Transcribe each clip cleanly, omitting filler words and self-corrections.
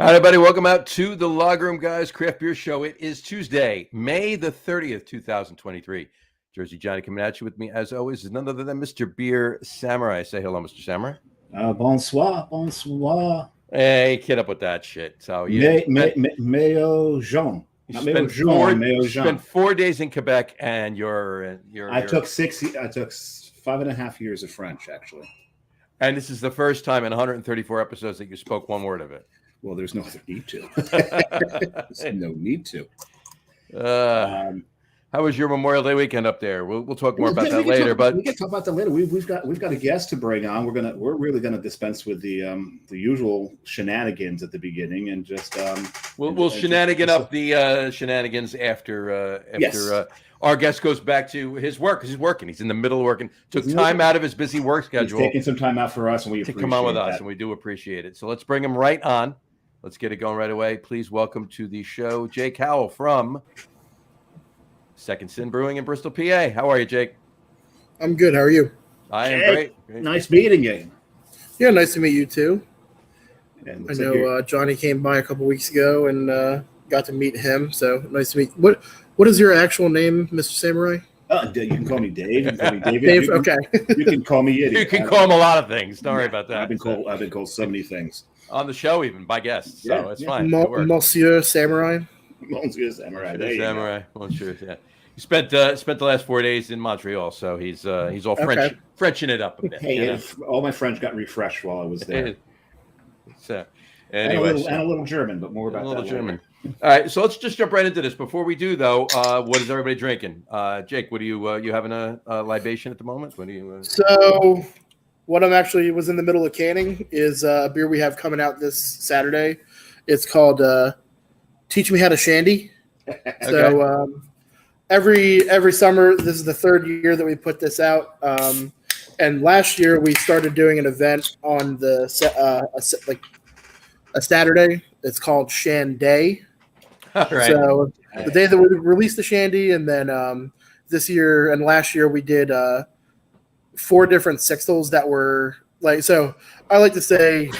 All right, everybody, welcome out to the Log Room Guys Craft Beer Show. It is Tuesday, May the 30th, 2023. Jersey Johnny coming at you. With me, as always, is none other than Mr. Beer Samurai. Say hello, Mr. Samurai. Bonsoir, bonsoir. Hey, get up with that shit. So you Mayo Jean. Not Mayo Jean, Mayo Jean. Spent 4 days in Quebec, and I took 5.5 years of French, actually. And this is the first time in 134 episodes that you spoke one word of it. Well, there's no other need to. There's no need to. How was your Memorial Day weekend up there? We'll talk more about that later. But we can talk about that later. We've got a guest to bring on. We're really gonna dispense with the usual shenanigans at the beginning and just we'll shenanigan up the shenanigans after yes. Our guest goes back to his work because he's working. He's in the middle of working. Took time out of his busy work schedule. He's taking some time out for us, and we appreciate to come on with that. us, and we do appreciate it. So let's bring him right on. Let's get it going right away. Please welcome to the show Jake Howell from Second Sin Brewing in Bristol, PA. How are you, Jake? I'm good. How are you? I am great. Nice meeting you. Yeah, nice to meet you too. And I know Johnny came by a couple weeks ago and got to meet him. So nice to meet. What is your actual name, Mr. Samurai? You can call me Dave. You can call me David. Dave, okay. You can call me Yiddy. You can call him a lot of things. Don't worry about that. I've been called so many things on the show, even by guests. So it's fine. Monsieur Samurai. Monsieur Samurai. Samurai. Monsieur. Yeah. He spent the last 4 days in Montreal, so he's all Frenching it up a bit. Hey, all my French got refreshed while I was there. So, anyway, and a little German, but more about a little that German. All right, so let's just jump right into this. Before we do, though, what is everybody drinking? Jake, what are you having a libation at the moment? What do you? So, what I'm actually was in the middle of canning is a beer we have coming out this Saturday. It's called "Teach Me How to Shandy." Okay. So every summer, this is the third year that we put this out. And last year we started doing an event on the a Saturday. It's called Shan Day. All right. So the day that we released the shandy, and then this year and last year we did 4 different sixtels that were like. So I like to say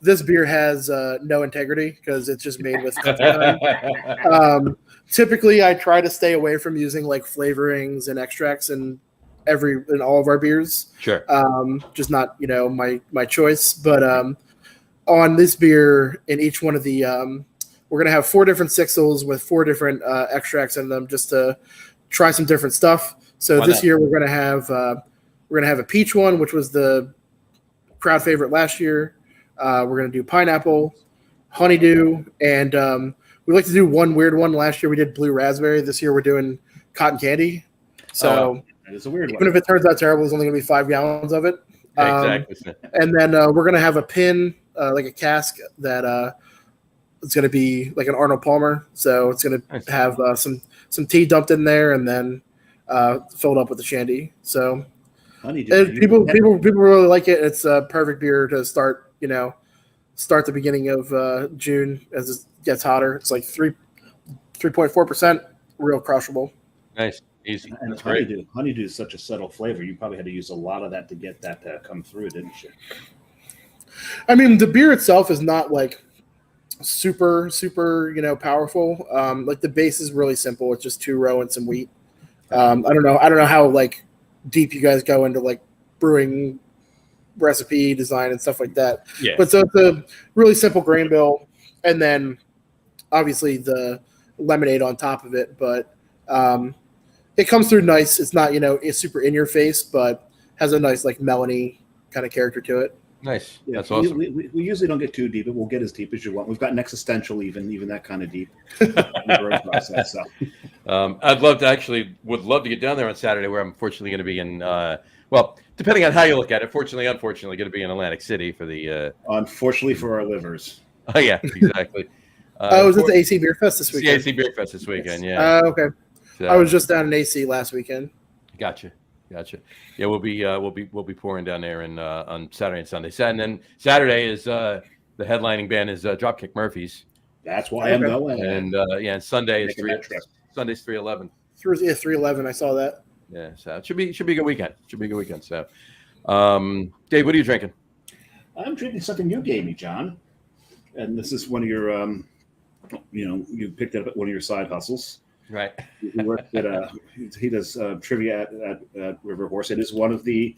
this beer has no integrity because it's just made with time. Typically, I try to stay away from using like flavorings and extracts in all of our beers. Sure. Just not my choice, but on this beer, in each one of the, we're going to have 4 different sixtels with 4 different extracts in them, just to try some different stuff. So year we're going to have a peach one, which was the crowd favorite last year. We're going to do pineapple, honeydew, and we like to do one weird one. Last year we did blue raspberry. This year we're doing cotton candy. So that is a weird one. Even if it turns out terrible, there's only going to be 5 gallons of it. Exactly. And then we're going to have a pin, like a cask that it's going to be like an Arnold Palmer. So it's going to have some tea dumped in there and then filled up with the shandy. So people really like it. It's a perfect beer to start the beginning of June as it gets hotter. It's like 3.4%, real crushable. Nice. Easy. And honeydew is such a subtle flavor. You probably had to use a lot of that to get that to come through, didn't you? I mean, the beer itself is not like super, powerful. Like the base is really simple. It's just 2 row and some wheat. I don't know how like deep you guys go into like brewing recipe design and stuff like that. Yeah. But so it's a really simple grain bill, and then obviously the lemonade on top of it. But it comes through nice. It's not it's super in your face, but has a nice like melony kind of character to it. Nice. Yeah, that's awesome. We usually don't get too deep, but we'll get as deep as you want. We've got an existential even that kind of deep in the growth process. So. Would love to get down there on Saturday, where I'm fortunately going to be in. Depending on how you look at it, unfortunately, going to be in Atlantic City for the. Unfortunately for our livers. Oh yeah, exactly. Was it the AC Beer Fest this weekend? The AC Beer Fest this weekend. Yeah. Okay. So, I was just down in AC last weekend. Gotcha. Yeah, we'll be pouring down there on Saturday and Sunday. And then Saturday is the headlining band is Dropkick Murphys. That's why I'm going. And and Sunday is 311. 311. I saw that. Yeah, so it should be a good weekend. So, Dave, what are you drinking? I'm drinking something you gave me, John. and this is one of your, you picked up at one of your side hustles. Right. He works at he does trivia at River Horse. It is one of the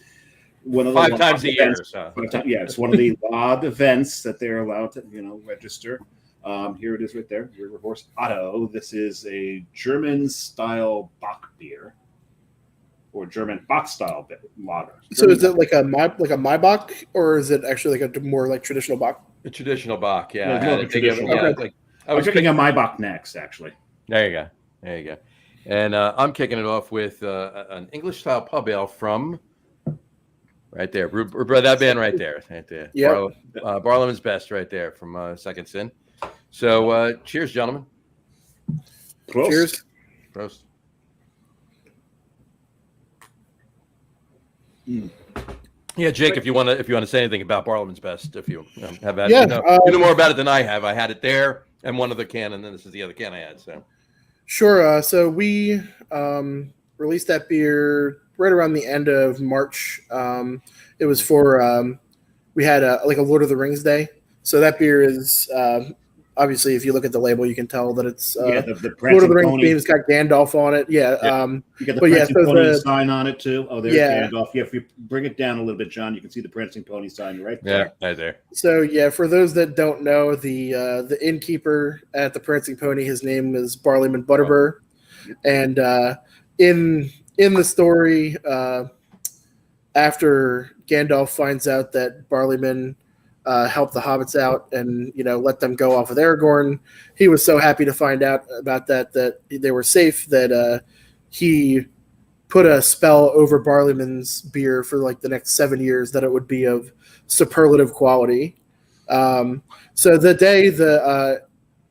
5 times a year. So. Yeah, it's one of the log events that they're allowed to register. Here it is right there, River Horse Otto. This is a German style Bock beer, or German Bock style lager. So is it like a Maibach, or is it actually like a more like traditional Bock? A traditional Bock, yeah. Yeah, I had a it traditional together, Bock. I was drinking a Maibach next, actually. There you go. And I'm kicking it off with an English style pub ale from right there. That band right there. Yeah. Barlowman's Best right there from Second Sin. So cheers, gentlemen. Prost. Cheers. Prost. Yeah, Jake, if you want to say anything about Barlowman's Best, if you have had, you know more about it than I have. I had it there and one other can, and then this is the other can I had. So sure. So we released that beer right around the end of March. It was for we had a Lord of the Rings day. So that beer is obviously, if you look at the label, you can tell that it's the Lord of the Rings theme. It's got Gandalf on it. Yeah. You got the Prancing Pony sign on it too. Oh, there's Gandalf. Yeah, if you bring it down a little bit, John, you can see the Prancing Pony sign right there. Yeah, right there. So yeah, for those that don't know, the innkeeper at the Prancing Pony, his name is Barleyman Butterbur, and in the story, after Gandalf finds out that Barleyman helped the hobbits out and let them go off with Aragorn, he was so happy to find out about that they were safe that he put a spell over Barleyman's beer for like the next 7 years that it would be of superlative quality. So the day,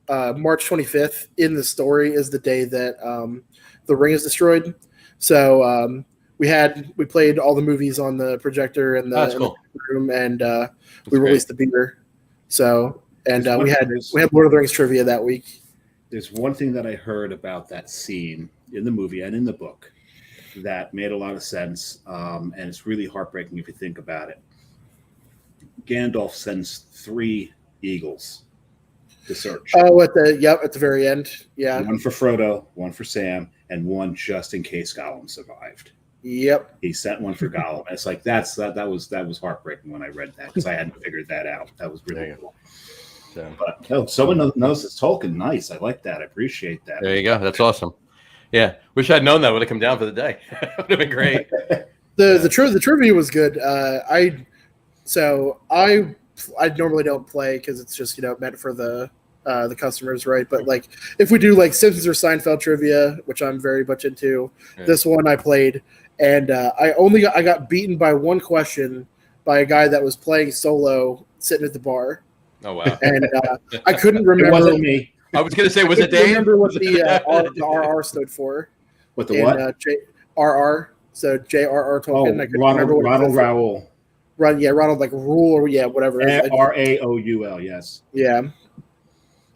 March 25th in the story, is the day that the ring is destroyed. So we played all the movies on the projector in the room, and we released the beer. So we had Lord of the Rings trivia that week. There's one thing that I heard about that scene in the movie and in the book that made a lot of sense, and it's really heartbreaking if you think about it. Gandalf sends 3 eagles to search. Oh, at the very end, yeah. One for Frodo, one for Sam, and one just in case Gollum survived. Yep. He sent one for Gollum. It's like that was heartbreaking when I read that, because I hadn't figured that out. That was really cool. So. But someone knows it's Tolkien. Nice. I like that. I appreciate that. There you go. That's awesome. Yeah. Wish I'd known that would have come down for the day. Would have been great. The trivia was good. I normally don't play because it's just meant for the customers, right? But like if we do like Simpsons or Seinfeld trivia, which I'm very much into, this one I played, and I got beaten by one question by a guy that was playing solo sitting at the bar. Oh wow! And I couldn't remember. It wasn't me. I was going to say, was it Dave? Remember what the RR stood for? What the what? RR. So J.R.R. Tolkien. Oh, Ronald Raoul. Ronald like rule or whatever. Raoul. Yes. Yeah.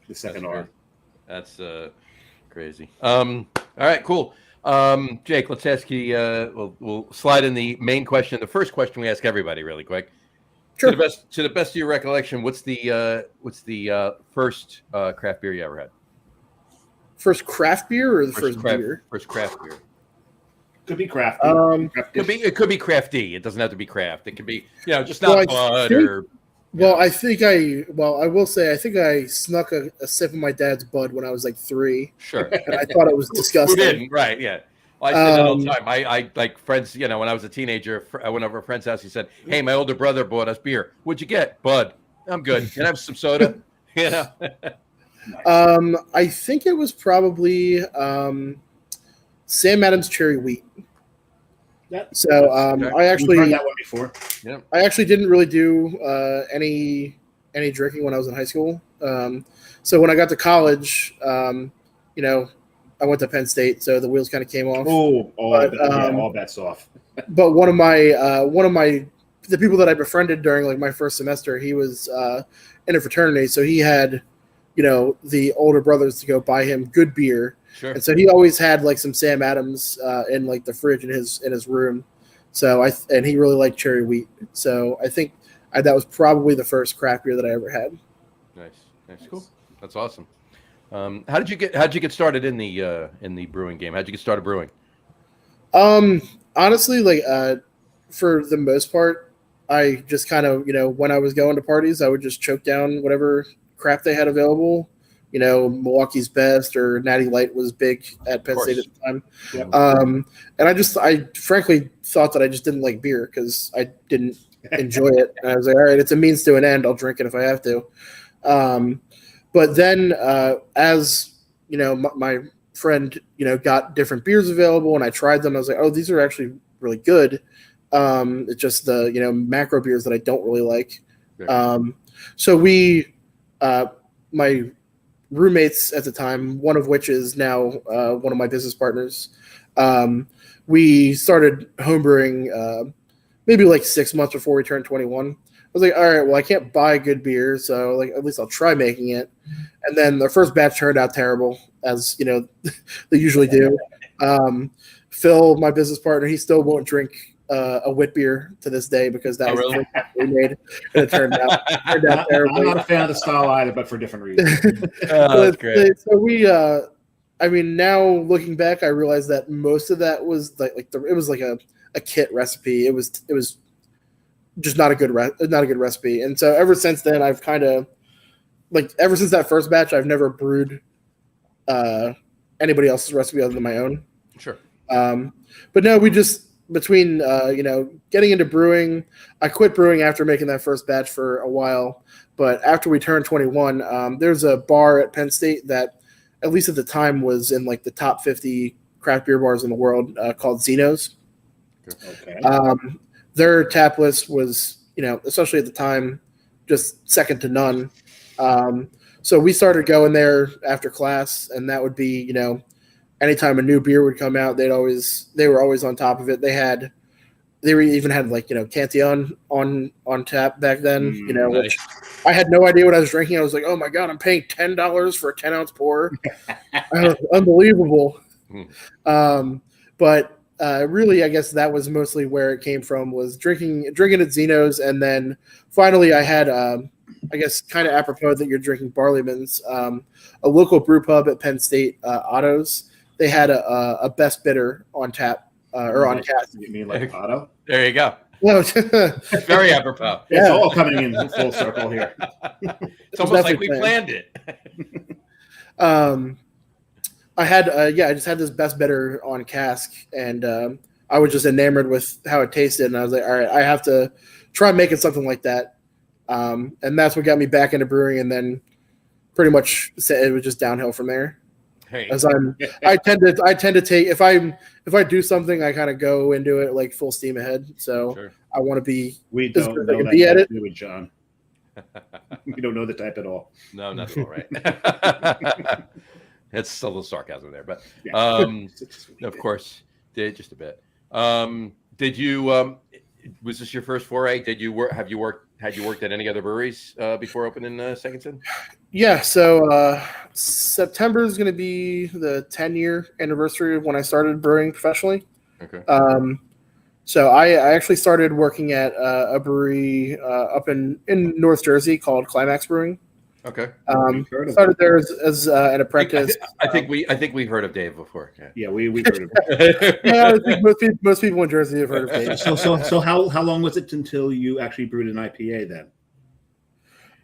The second R. That's crazy. All right, cool. Jake, let's ask you. We'll slide in the main question. The first question we ask everybody, really quick. Sure. To the best of your recollection, what's the first craft beer you ever had? First craft beer or the first beer? First craft beer. Could be craft. It could be crafty. It doesn't have to be craft. It could be just not Bud or. Well, I will say I think I snuck a sip of my dad's Bud when I was like 3. Sure. And I thought it was disgusting. Who didn't? Right? Yeah. Well, I say that all the time. I like friends. When I was a teenager, I went over a friend's house. He said, "Hey, my older brother bought us beer. What'd you get? Bud. I'm good. Can I have some soda?" Nice. I think it was probably Sam Adams Cherry Wheat. I actually heard that one before. Yeah. I actually didn't really do any drinking when I was in high school. So when I got to college, I went to Penn State, so the wheels kind of came off. All bets off. But one of the people that I befriended during like my first semester, he was in a fraternity, so he had the older brothers to go buy him good beer. Sure. And so he always had like some Sam Adams in like the fridge in his room. So and he really liked Cherry Wheat. So I think that was probably the first craft beer that I ever had. Nice, cool. That's awesome. How'd you get started in the brewing game? How'd you get started brewing? Honestly, like for the most part, I just kind of, when I was going to parties, I would just choke down whatever crap they had available. Milwaukee's Best or Natty Light was big at Penn State at the time. Yep. And I frankly thought that I just didn't like beer because I didn't enjoy it. And I was like, all right, it's a means to an end. I'll drink it if I have to. But then as, my friend, got different beers available and I tried them, I was like, oh, these are actually really good. It's just the, macro beers that I don't really like. So we, my roommates at the time, one of which is now one of my business partners, we started homebrewing maybe like 6 months before we turned 21. I was like, all right, well, I can't buy good beer, so like at least I'll try making it. And then the first batch turned out terrible, as they usually do. Phil, my business partner, he still won't drink a wit beer to this day because that was the first we made, and it turned out terribly. I'm not a fan of the style either, but for different reasons. That's great. So we, now looking back, I realized that most of that was it was like a kit recipe. It was just not a good recipe. And so ever since then, I've kind of ever since that first batch, I've never brewed anybody else's recipe other than my own. Sure. But no, we just between getting into brewing, I quit brewing after making that first batch for a while. But after we turned 21, there's a bar at Penn State that, at least at the time, was in like the top 50 craft beer bars in the world, called Zeno's. Okay. Their tap list was, especially at the time, just second to none. So we started going there after class, and that would be, anytime a new beer would come out, they were always on top of it. They even had Cantillon on tap back then, Nice. which I had no idea what I was drinking. I was like, oh my God, I'm paying $10 for a 10-ounce pour. Unbelievable. But really, I guess that was mostly where it came from, was drinking at Zeno's. And then finally I had, I guess kind of apropos that you're drinking Barleyman's, a local brew pub at Penn State, Otto's. They had a best bidder on tap or on cast. You mean like Otto? There you go. Well, Very apropos. It's all coming in full circle here. It's almost like we planned it. I had, I just had this best bidder on cask, and I was just enamored with how it tasted. And I was like, all right, I have to try making something like that. And that's what got me back into brewing. And then pretty much it was just downhill from there. Hey. As I tend to take, if I do something, I kind of go into it like full steam ahead. So Sure. I want to be. We don't know that be at it. do it, John. We don't know the type at all. No, not at all, right. It's a little sarcasm there, but of course, just a bit. Did you? Was this your first foray? Did you work? Had you worked at any other breweries before opening Second Sin? Yeah. So September is going to be the 10-year anniversary of when I started brewing professionally. Okay. So I actually started working at a brewery up in North Jersey called Climax Brewing. Okay. Started there as an apprentice. I think we've heard of Dave before. Yeah, we've heard of it. Yeah, I think most people in Jersey have heard of Dave. So how long was it until you actually brewed an IPA then?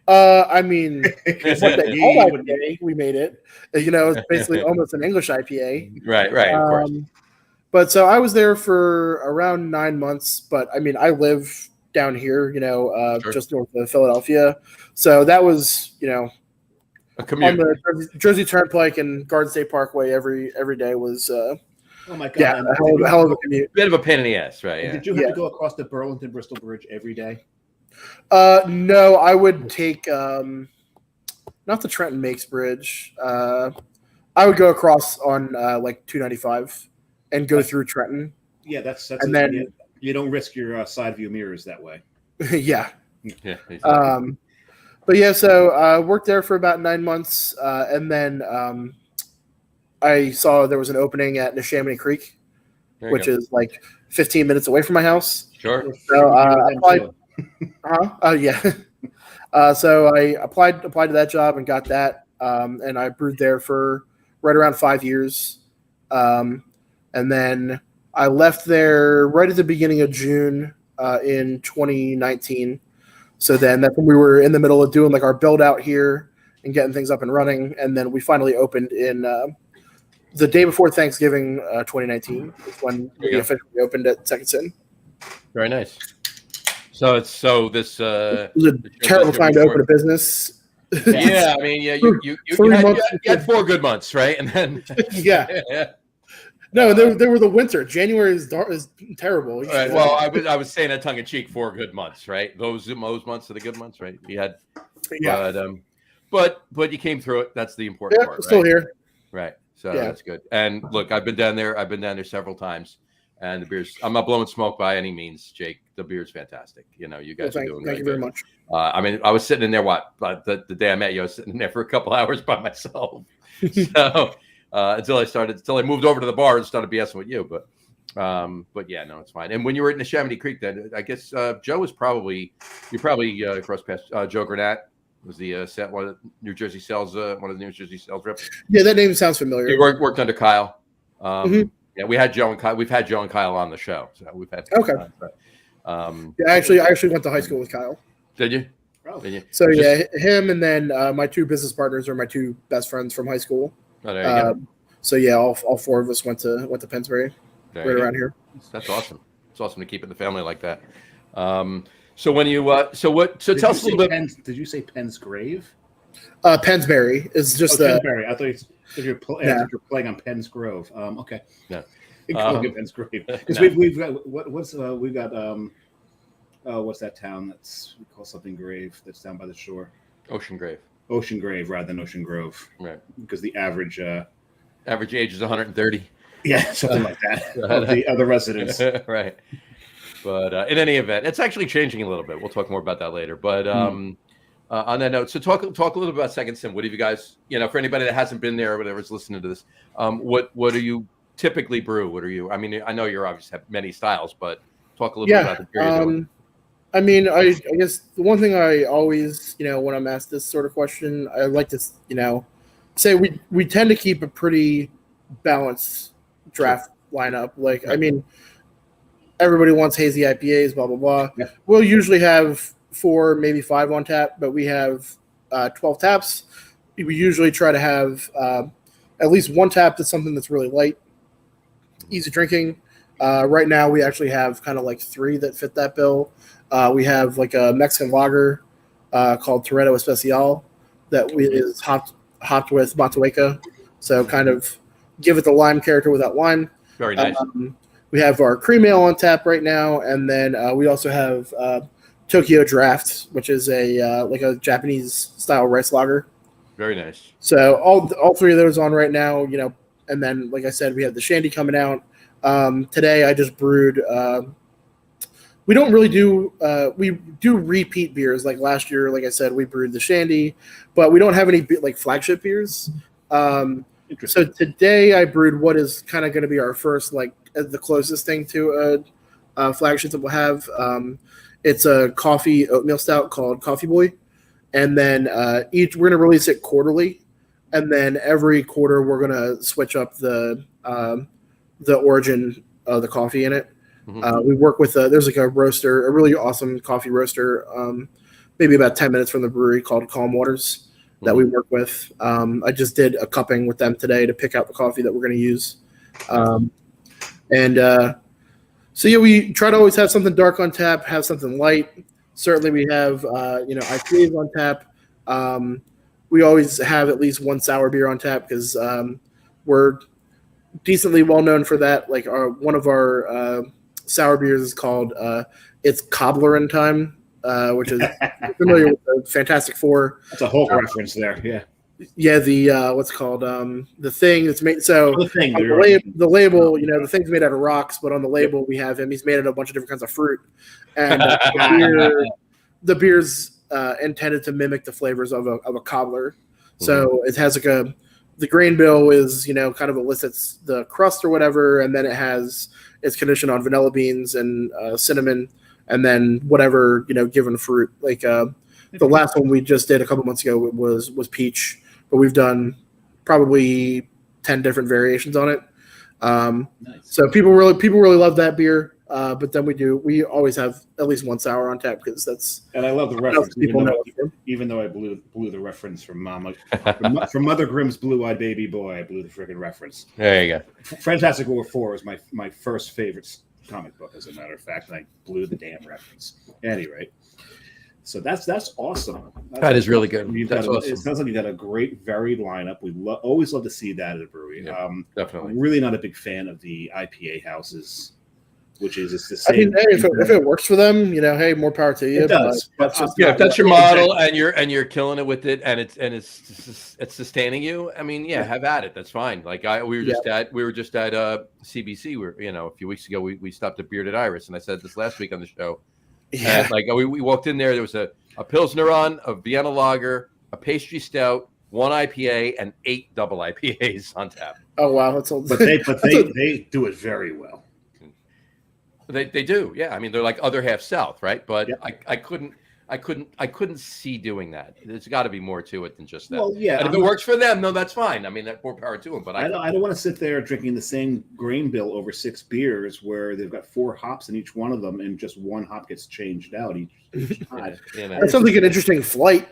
I mean, what they called IPA, we made it. It's basically almost an English IPA. Right, of course. But so I was there for around 9 months. But I mean, I live down here, Sure. just north of Philadelphia. So that was, A commute. on the Jersey Turnpike and Garden State Parkway every day was, Oh my God! yeah, a hell of a commute. Bit of a pain in the ass, right? And Yeah. did you have to go across the Burlington-Bristol Bridge every day? No, I would take not the Trenton Makes Bridge. I would go across on like 295 and go through Trenton. Yeah, that's And then you don't risk your side view mirrors that way. Yeah. Yeah. Exactly. But yeah, so I worked there for about 9 months, and then I saw there was an opening at Neshaminy Creek, There you which go. is like 15 minutes away from my house. Sure. So I applied. Yeah. So I applied to that job and got that, and I brewed there for right around 5 years, and then I left there right at the beginning of June in 2019. So then that's when we were in the middle of doing like our build out here and getting things up and running, and then we finally opened in the day before Thanksgiving, 2019 is when we officially opened at Second Sin. Very nice. So this It was a terrible time to open a business. Yeah, I mean, yeah, you had 4 good months, right? And then yeah. No, there were the winter. January is terrible. Right. Well, I was saying that tongue in cheek. 4 good months, right? Those months are the good months, right? You had, but you came through it. That's the important part. I'm still here. Right. So that's good. And look, I've been down there several times, and the beer's. I'm not blowing smoke by any means, Jake. The beer's fantastic. You know, you guys are doing. Thank you very much. I mean, I was sitting in there. The day I met you, I was sitting in there for a couple hours by myself. So. Until I moved over to the bar and started BSing with you, but yeah, no, it's fine. And when you were in the Neshaminy Creek, then I guess Joe was probably crossed paths. Joe Granat was the one of New Jersey sales reps. Yeah, that name sounds familiar. He worked under Kyle. Yeah, we had Joe and Kyle. We've had Joe and Kyle on the show, so we've had. Okay. Time, but, I actually went to high school with Kyle. Did you? Oh. Did you? So yeah, him and then my 2 business partners are my 2 best friends from high school. Oh, there you go. So yeah, all 4 of us went to Pennsbury, right around here. That's awesome. It's awesome to keep it in the family like that. So when you tell us a little bit. Did you say Penn's Grave? Pennsbury is just Pennsbury. I thought you're playing on Penn's Grove. Okay. No. Penn's Grave because we've got what's that town that's we call something Grave that's down by the shore? Ocean Grave. Ocean Grave rather than Ocean Grove, right? Because the average age is 130. Yeah, something like that. Of the other residents, right? But in any event, it's actually changing a little bit. We'll talk more about that later. But on that note, so talk a little bit about Second Sin. What have you guys, for anybody that hasn't been there or whatever is listening to this, what do you typically brew? What are you? I mean, I know you're obviously have many styles, but talk a little bit about the beer you're doing. I mean, I guess the one thing I always, when I'm asked this sort of question, I like to, say we tend to keep a pretty balanced draft lineup. Like, I mean, everybody wants hazy IPAs, blah, blah, blah. Yeah. We'll usually have 4, maybe 5 on tap, but we have 12 taps. We usually try to have at least 1 tap that's something that's really light, easy drinking. Right now, we actually have kind of like 3 that fit that bill. We have like a Mexican lager called Toretto Especial that is hopped with Matahueca. So kind of give it the lime character without lime. Very nice. We have our cream ale on tap right now. And then we also have Tokyo Draft, which is like a Japanese style rice lager. Very nice. So all 3 of those on right now, and then, like I said, we have the Shandy coming out. Today I just brewed we don't really do we do repeat beers. Like last year, like I said, we brewed the Shandy, but we don't have any like flagship beers. So today I brewed what is kind of going to be our first, like the closest thing to a flagship that we'll have. It's a coffee oatmeal stout called Coffee Boy, and then we're going to release it quarterly, and then every quarter we're going to switch up the origin of the coffee in it. We work with there's like a roaster, a really awesome coffee roaster, maybe about 10 minutes from the brewery called Calm Waters that we work with. I just did a cupping with them today to pick out the coffee that we're going to use. So yeah, we try to always have something dark on tap, have something light. Certainly we have, IPAs on tap. We always have at least 1 sour beer on tap because we're decently well known for that. Like one of our sour beers is called it's Cobblerin' Time, which is familiar with the Fantastic Four. That's a Hulk reference there. Yeah, the what's called the thing that's made. So the label, the thing's made out of rocks, but on the label we have him. He's made out of a bunch of different kinds of fruit, and the beer's intended to mimic the flavors of a cobbler. So it has like the grain bill is, kind of elicits the crust or whatever, and then it's conditioned on vanilla beans and cinnamon, and then whatever, given fruit. Like The last one we just did a couple months ago was peach, but we've done probably 10 different variations on it. Nice. So people really love that beer. But then we always have at least one sour on tap because that's. And I love the reference, even though I blew the reference from Mother Grimm's Blue-Eyed Baby Boy. I blew the friggin' reference. There you go. Fantastic Four 4 is my first favorite comic book, as a matter of fact, and I blew the damn reference. Anyway, so that's awesome. That is really good. That's awesome. It sounds like you got a great varied lineup. We always love to see that at a brewery. Yeah, definitely. I'm really not a big fan of the IPA houses. Which is it's the same. I mean, hey, if it works for them, hey, more power to you. It does. But that's just if that's your model and you're killing it with it and it's sustaining you, I mean, have at it. That's fine. Like we were just at CBC. A few weeks ago we stopped at Bearded Iris, and I said this last week on the show. Yeah. And, like we walked in there was a Pilsner on, a Vienna Lager, a pastry stout, one IPA, and 8 double IPAs on tap. Oh wow, that's all. But they do it very well. They do, yeah. I mean, they're like other half South, right? But Yep. I couldn't see doing that. There's got to be more to it than just that. Well, yeah. And if it works for them, no, that's fine. I mean, that more power to them. But I don't want to sit there drinking the same grain bill over 6 beers where they've got 4 hops in each one of them, and just one hop gets changed out each time. That sounds like an interesting flight.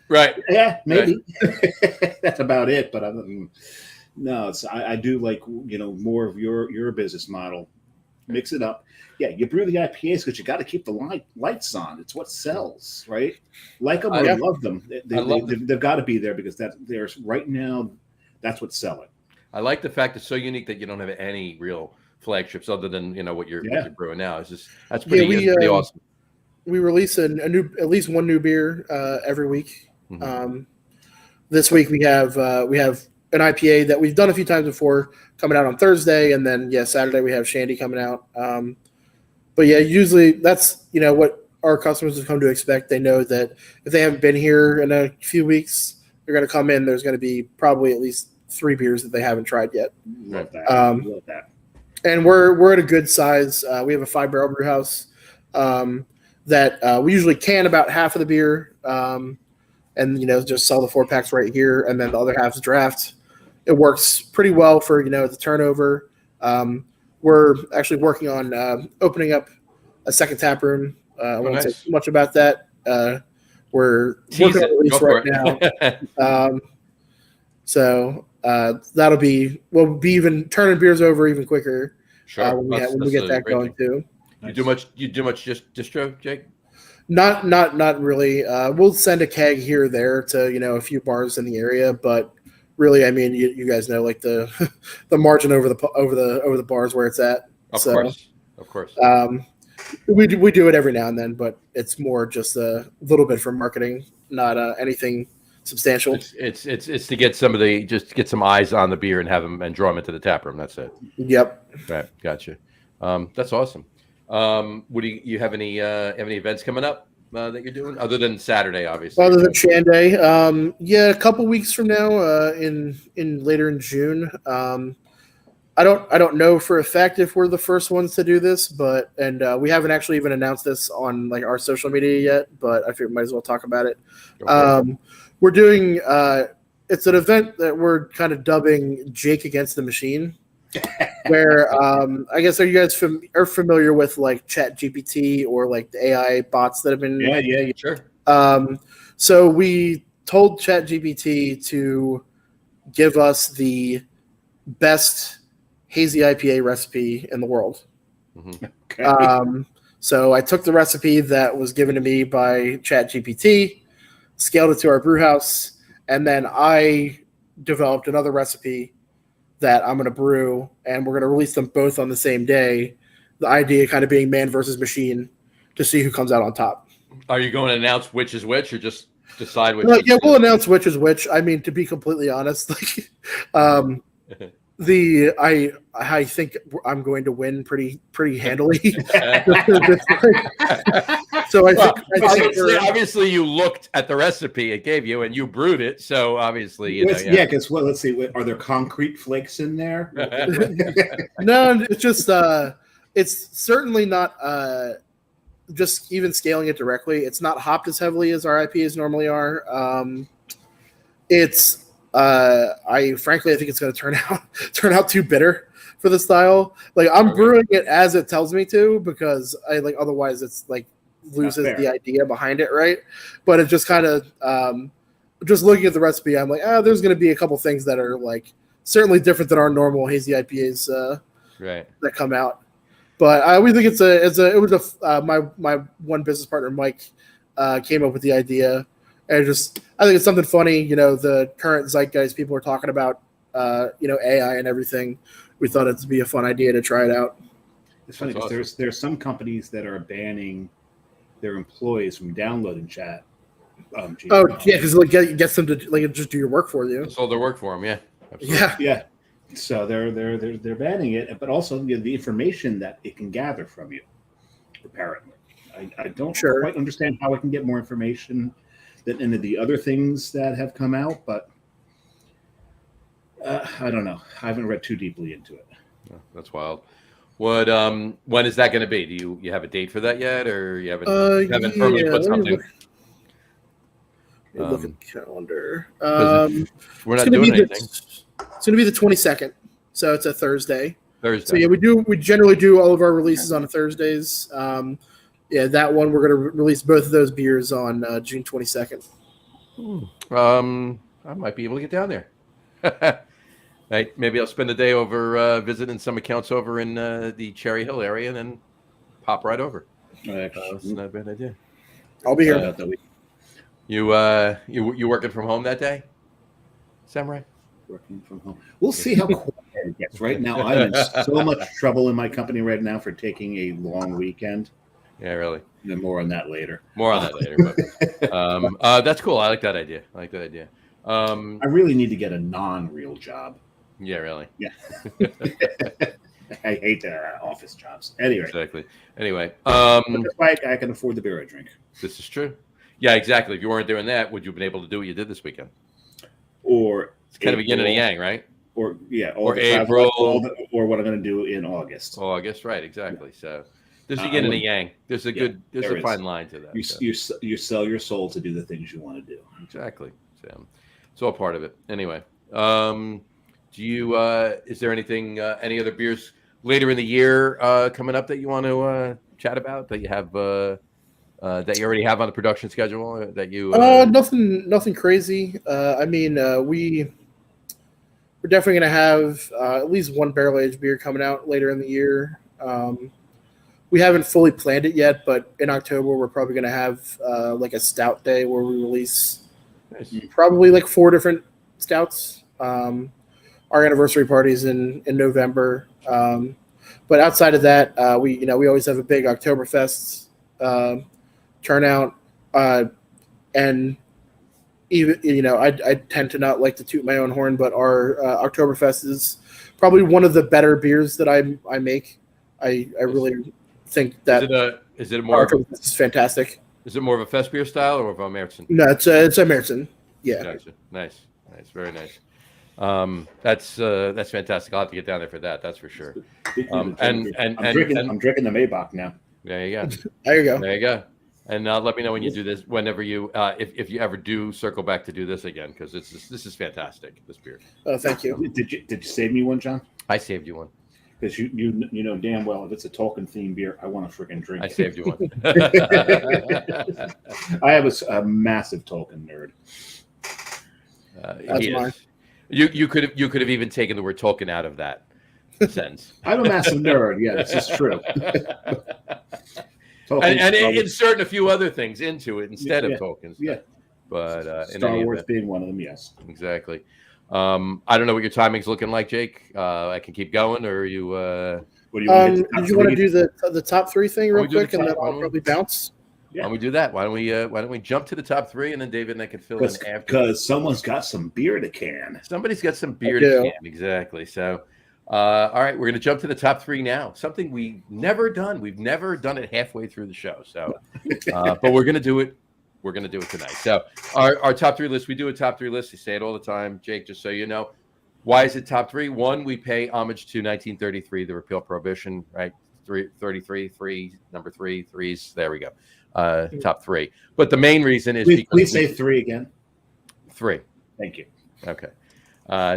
Right. Yeah, maybe. Right. That's about it. But no, I do like more of your business model. Mix it up. Yeah, you brew the IPAs because you got to keep the lights on. It's what sells, right? Like them or love them. They've got to be there because there's right now. That's what's selling. I like the fact it's so unique that you don't have any real flagships other than what you're brewing now. That's pretty awesome. We release at least one new beer every week. Mm-hmm. This week we have an IPA that we've done a few times before coming out on Thursday, and then Saturday we have Shandy coming out. But usually that's what our customers have come to expect. They know that if they haven't been here in a few weeks, they're going to come in. There's going to be probably at least 3 beers that they haven't tried yet. Love that. Love that. And we're at a good size. We have a 5-barrel brew house that we usually can about half of the beer, and just sell the 4-packs right here, and then the other half's draft. It works pretty well for the turnover. We're actually working on opening up a second tap room. I won't say too much about that. We're working on a release right now. So we'll be even turning beers over even quicker. Sure. When we get that going too. You do much just distro, Jake? Not really. We'll send a keg here or there to a few bars in the area, but really, I mean, you guys know, like the margin over the bars where it's at. Of course. We do it every now and then, but it's more just a little bit for marketing, not anything substantial. It's to get get some eyes on the beer and have them and draw them into the tap room. That's it. Yep. Right. Gotcha. That's awesome. What do you have any events coming up that you're doing other than Saturday, obviously? Other than Shanday, a couple weeks from now, in later in June. I don't know for a fact if we're the first ones to do this, but we haven't actually even announced this on like our social media yet. But I figured we might as well talk about it. Okay. We're doing it's an event that we're kind of dubbing Jake Against the Machine. Where I guess are you guys are familiar with like ChatGPT or like the AI bots that have been sure. So we told ChatGPT to give us the best hazy IPA recipe in the world. Mm-hmm. Okay. So I took the recipe that was given to me by ChatGPT, scaled it to our brew house, and then I developed another recipe that I'm going to brew, and we're going to release them both on the same day. The idea kind of being man versus machine to see who comes out on top. Are you going to announce which is which, or just decide which? We'll announce which is which. I mean, to be completely honest, I think I'm going to win pretty handily. So I think obviously you looked at the recipe it gave you and you brewed it. So obviously, because let's see, are there concrete flakes in there? No, it's just it's certainly not just even scaling it directly, it's not hopped as heavily as our IPAs normally are. I frankly, I think it's going to turn out too bitter for the style. Like I'm brewing it as it tells me to, because otherwise it's like loses the idea behind it, right? But it just kind of just looking at the recipe, I'm like, there's going to be a couple things that are like certainly different than our normal hazy IPAs that come out. But we think my one business partner Mike came up with the idea, and I think it's something funny. The current zeitgeist, people are talking about AI and everything. We thought it'd be a fun idea to try it out. It's funny because there's some companies that are banning their employees from downloading chat. Because it gets them to just do your work for you. It's all their work for them, yeah. Absolutely. Yeah. So they're banning it, but also the information that it can gather from you. Apparently, I don't quite understand how it can get more information than any of the other things that have come out, but I don't know. I haven't read too deeply into it. Oh, that's wild. What? When is that going to be? Do you have a date for that yet, or you haven't firmly put something? Look at the calendar. We're not doing anything. It's going to be the 22nd, so it's a Thursday. So yeah, we generally do all of our releases on Thursdays. That one we're going to release both of those beers on June 22nd. I might be able to get down there. Right, maybe I'll spend the day over visiting some accounts over in the Cherry Hill area, and then pop right over. That's not a bad idea. I'll be here. You working from home that day, Samurai? Working from home. We'll see how quiet it gets. Right now, I'm in so much trouble in my company right now for taking a long weekend. Yeah, really. And more on that later. But, that's cool. I like that idea. I really need to get a non-real job. Yeah, really. Yeah. I hate office jobs. Exactly. Anyway, that's why I can afford the beer I drink. This is true. Yeah, exactly. If you weren't doing that, would you have been able to do what you did this weekend? Or it's kind of a yin and a yang, right? Or April, or what I'm going to do in August. August, right? Exactly. So there's a yin and a yang. There's a fine line to that. You sell your soul to do the things you want to do. Exactly. So it's all part of it. Anyway, is there anything, any other beers later in the year coming up that you want to chat about, that you have that you already have on the production schedule, that you nothing crazy. We're definitely going to have at least one barrel aged beer coming out later in the year. We haven't fully planned it yet, but in October we're probably going to have like a stout day where we release probably like 4 different stouts. Our anniversary party's in November, but outside of that, we always have a big Oktoberfest turnout, and even I tend to not like to toot my own horn, but our Oktoberfest is probably one of the better beers that I make. I really think that is it more Oktoberfest is fantastic. Is it more of a fest beer style or of a Märzen? No, it's a Märzen. Yeah. Gotcha. Nice, very nice. That's fantastic. I'll have to get down there for that. That's for sure. I'm drinking the Maybach now. There you go. There you go. And let me know when you do this. Whenever you, if you ever do circle back to do this again, because this is fantastic. This beer. Oh, thank you. Did you save me one, John? I saved you one. Because you know damn well if it's a Tolkien themed beer, I want to freaking drink. I saved you one. I have a massive Tolkien nerd. That's mine. You could have even taken the word Tolkien out of that sentence. I'm a massive nerd. Yeah, this is true. and insert a few other things into it instead of Tolkien's. Yeah, but Star Wars being one of them. Yes, exactly. I don't know what your timing's looking like, Jake. I can keep going, or you. What do you want did you want to do the top 3 thing real quick, and then I'll probably bounce? Yeah. Why don't we do that? Why don't we jump to the top 3, and then David and I can fill in after. Because someone's got some beer to can. Somebody's got some beer to can. Exactly. So, all right, we're going to jump to the top 3 now. Something we've never done. We've never done it halfway through the show. So, but we're going to do it. We're going to do it tonight. So, our top 3 list. We do a top 3 list. We say it all the time, Jake. Just so you know, why is it top 3? One, we pay homage to 1933, the repeal of prohibition. Right. 33, three, number three, threes. There we go. Top three. But the main reason is Please say three again. Three. Thank you. Okay.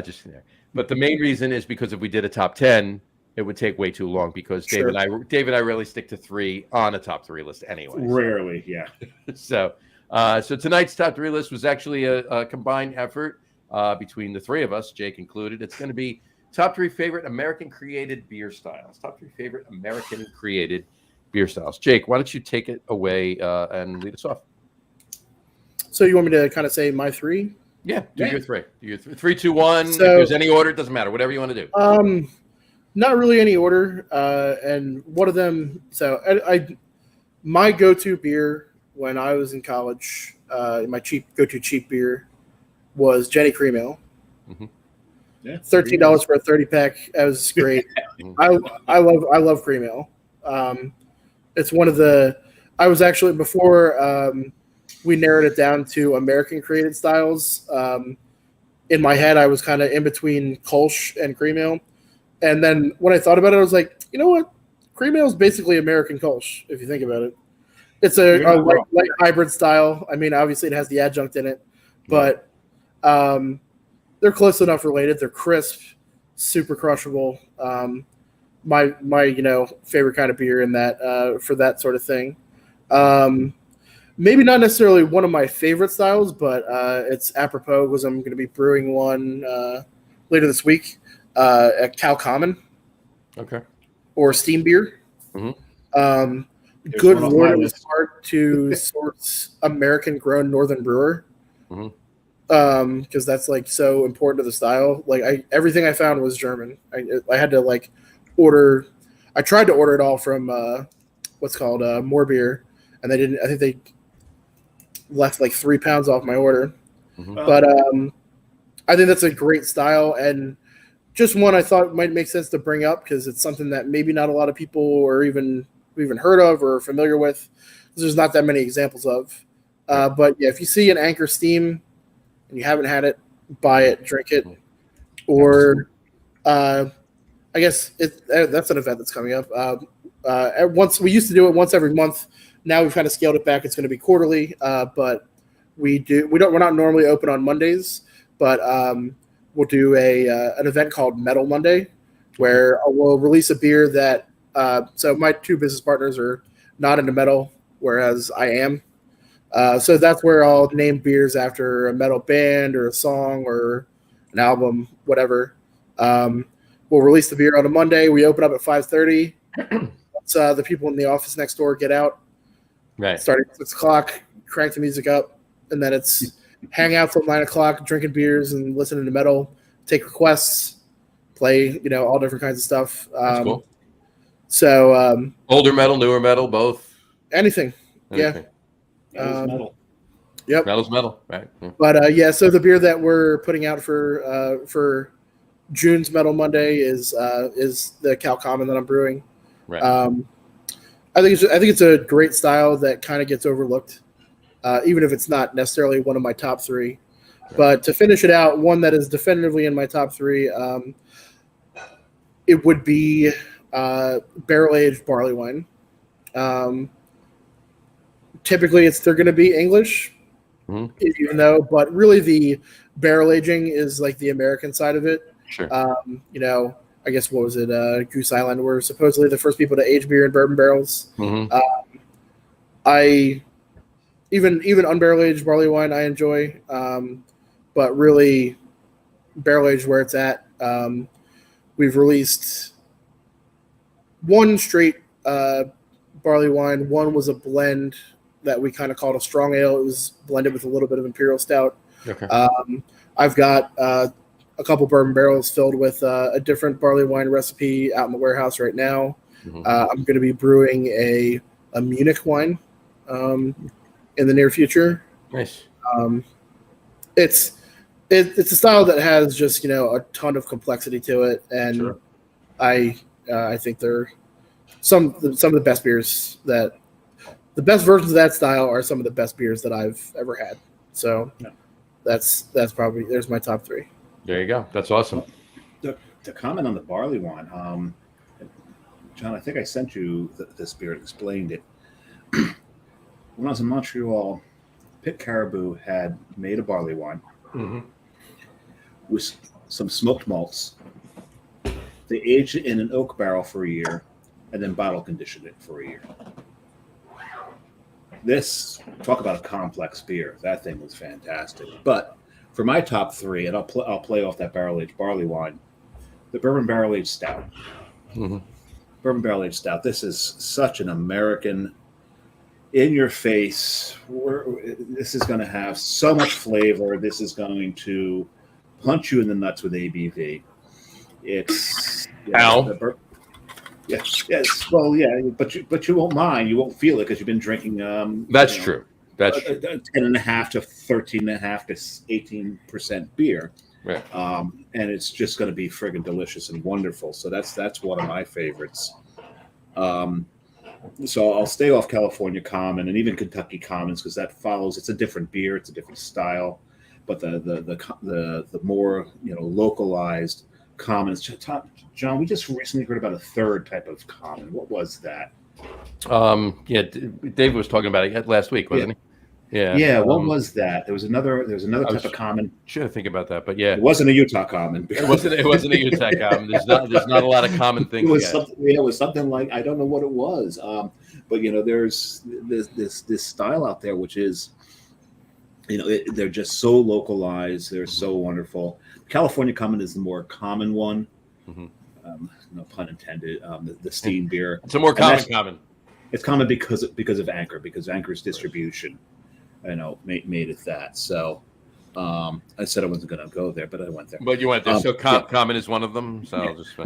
Just there. But the main reason is because if we did a top 10, it would take way too long because Dave and I really stick to three on a top three list anyway. Rarely, yeah. So tonight's top three list was actually a combined effort between the three of us, Jake included. It's going to be top three favorite American created beer styles. Top three favorite American created beer styles. Jake, why don't you take it away and lead us off? So you want me to kind of say my three? Yeah, do your three. Do your 3, 2, 1. So, if there's any order, it doesn't matter. Whatever you want to do. Not really any order. And one of them. So my go-to beer when I was in college, my go-to cheap beer was Jenny Cream Ale. Mm-hmm. Yeah, $13 for a 30-pack. That was great. I love cream ale. It's one of the. I was actually before. We narrowed it down to American created styles. In my head, I was kind of in between Kolsch and cream ale. And then when I thought about it, I was like, you know what? Cream ale is basically American Kolsch, if you think about it. It's a light hybrid style. I mean, obviously it has the adjunct in it, but they're close enough related. They're crisp, super crushable. My favorite kind of beer in that for that sort of thing. Maybe not necessarily one of my favorite styles, but it's apropos because I'm going to be brewing one later this week at Cal Common. Okay. Or steam beer. Mm-hmm. Good Lord, it was hard to source American-grown Northern brewer. Mm-hmm. Because that's like so important to the style. Like everything I found was German. I had to like order. I tried to order it all from what's called More Beer, and they didn't. I think they left like 3 pounds off my order. Mm-hmm. But I think that's a great style and just one I thought might make sense to bring up because it's something that maybe not a lot of people are even heard of or familiar with. There's not that many examples of. But yeah, if you see an Anchor Steam and you haven't had it, buy it, drink it. Or I guess that's an event that's coming up. Once we used to do it once every month. Now we've kind of scaled it back. It's going to be quarterly, but we're not normally open on Mondays, but we'll do an event called Metal Monday, where we'll release a beer that. So my two business partners are not into metal, whereas I am. So that's where I'll name beers after a metal band or a song or an album, whatever. We'll release the beer on a Monday. We open up at 5:30. Once the people in the office next door get out. Right. Starting at 6 o'clock, crank the music up, and then it's hang out till 9 o'clock, drinking beers and listening to metal, take requests, play, all different kinds of stuff. That's cool. So older metal, newer metal, both. Anything. Yeah. Metal. Yep. Metal's metal, right? Yeah. But so the beer that we're putting out for June's Metal Monday is the Cal Common that I'm brewing. Right. I think it's a great style that kind of gets overlooked, even if it's not necessarily one of my top three. Right. But to finish it out, one that is definitively in my top three, it would be barrel-aged barley wine. Typically, they're going to be English, even though, but really the barrel aging is like the American side of it. Sure. I guess what was it? Goose Island were supposedly the first people to age beer in bourbon barrels. Mm-hmm. I even unbarrel aged barley wine I enjoy, but really barrel aged where it's at. We've released one straight barley wine. One was a blend that we kind of called a strong ale. It was blended with a little bit of imperial stout. Okay. I've got a couple bourbon barrels filled with a different barley wine recipe out in the warehouse right now. Mm-hmm. I'm going to be brewing a Munich wine in the near future. Nice. It's a style that has just a ton of complexity to it, and sure. I think they're some of the best beers that the best versions of that style are some of the best beers that I've ever had. So that's probably there's my top three. There you go. That's awesome. The comment on the barley wine, John, I think I sent you this beer and explained it. When I was in Montreal, Pit Caribou had made a barley wine with some smoked malts. They aged it in an oak barrel for a year and then bottle conditioned it for a year. This, talk about a complex beer. That thing was fantastic. But for my top three, and I'll play off that barrel-aged barley wine, the Bourbon Barrel-Aged Stout. Bourbon Barrel-Aged Stout. This is such an American, in-your-face. This is going to have so much flavor. This is going to punch you in the nuts with ABV. It's yes. Well, yeah, but you won't mind. You won't feel it because you've been drinking. That's true. That's 10.5 to 13.5 to 18% beer. Right. And it's just going to be friggin' delicious and wonderful. So that's one of my favorites. So I'll stay off California Common and even Kentucky Commons because that follows. It's a different beer. It's a different style, but the more localized commons. John, we just recently heard about a third type of common. What was that? Yeah, Dave was talking about it last week, wasn't he? Yeah. Yeah. What was that? There was another type of common. Should think about that, but yeah, it wasn't a Utah common. It wasn't a Utah common. There's not a lot of common things. It was something like, I don't know what it was. But there's this style out there which is, they're just so localized. They're so wonderful. California Common is the more common one. No pun intended. The Steen beer. It's a more common. It's common because of Anchor, because Anchor's distribution, made it that. So I said I wasn't going to go there, but I went there. But you went there. So common is one of them. So I'll just no.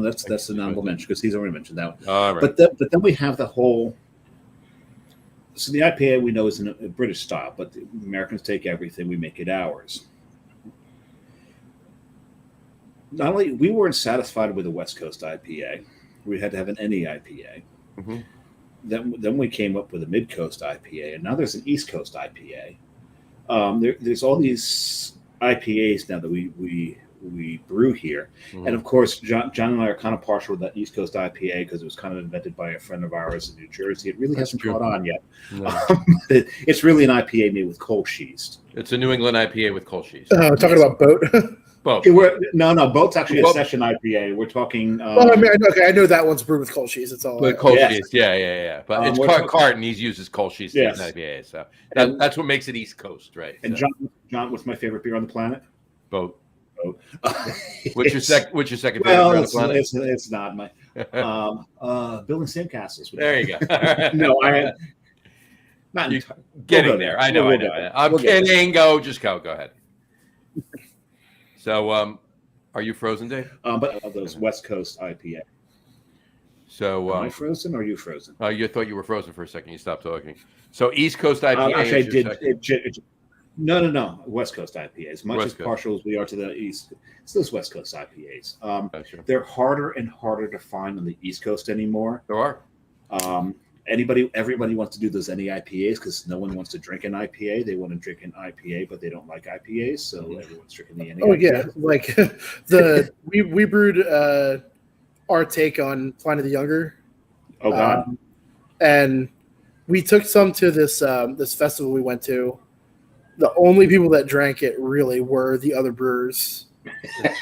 That's an honorable mention because he's already mentioned that one. All right. But then we have the whole. So the IPA we know is in a British style, but the Americans take everything, we make it ours. Not only we weren't satisfied with the West Coast IPA, we had to have an NE IPA. Then we came up with a Mid Coast IPA, and now there's an East Coast IPA. There's all these IPAs now that we brew here, and of course, John and I are kind of partial to that East Coast IPA because it was kind of invented by a friend of ours in New Jersey. It really hasn't caught on yet. No. It's really an IPA made with Kolsch yeast. It's a New England IPA with Kolsch yeast. Talking about Boat. Both. Boat's actually a session IPA. We're talking. Well, I know that one's brewed with Kolsch yeast. It's all. With Kolsch yeast, yeah. But it's Carton. He uses Kolsch yeast in IPA, so that's what makes it East Coast, right? And so. John, what's my favorite beer on the planet? Boat. What's your second favorite beer well, on the planet? It's not my. Building sandcastles. There you go. No, I. Not getting there. I know. I'm kidding. Go ahead. So, are you frozen, Dave? But of those West Coast IPA. So, am I frozen or are you frozen? You thought you were frozen for a second. You stopped talking. So, East Coast IPA. Actually, I did. No. West Coast IPA. As much as partial as we are to the East, it's those West Coast IPAs. They're harder and harder to find on the East Coast anymore. There are. Everybody wants to do those NE IPAs because no one wants to drink an IPA. They want to drink an IPA, but they don't like IPAs, so everyone's drinking the NE. Oh IPA. Yeah, like we brewed our take on Planet of the Younger. Oh God! And we took some to this this festival we went to. The only people that drank it really were the other brewers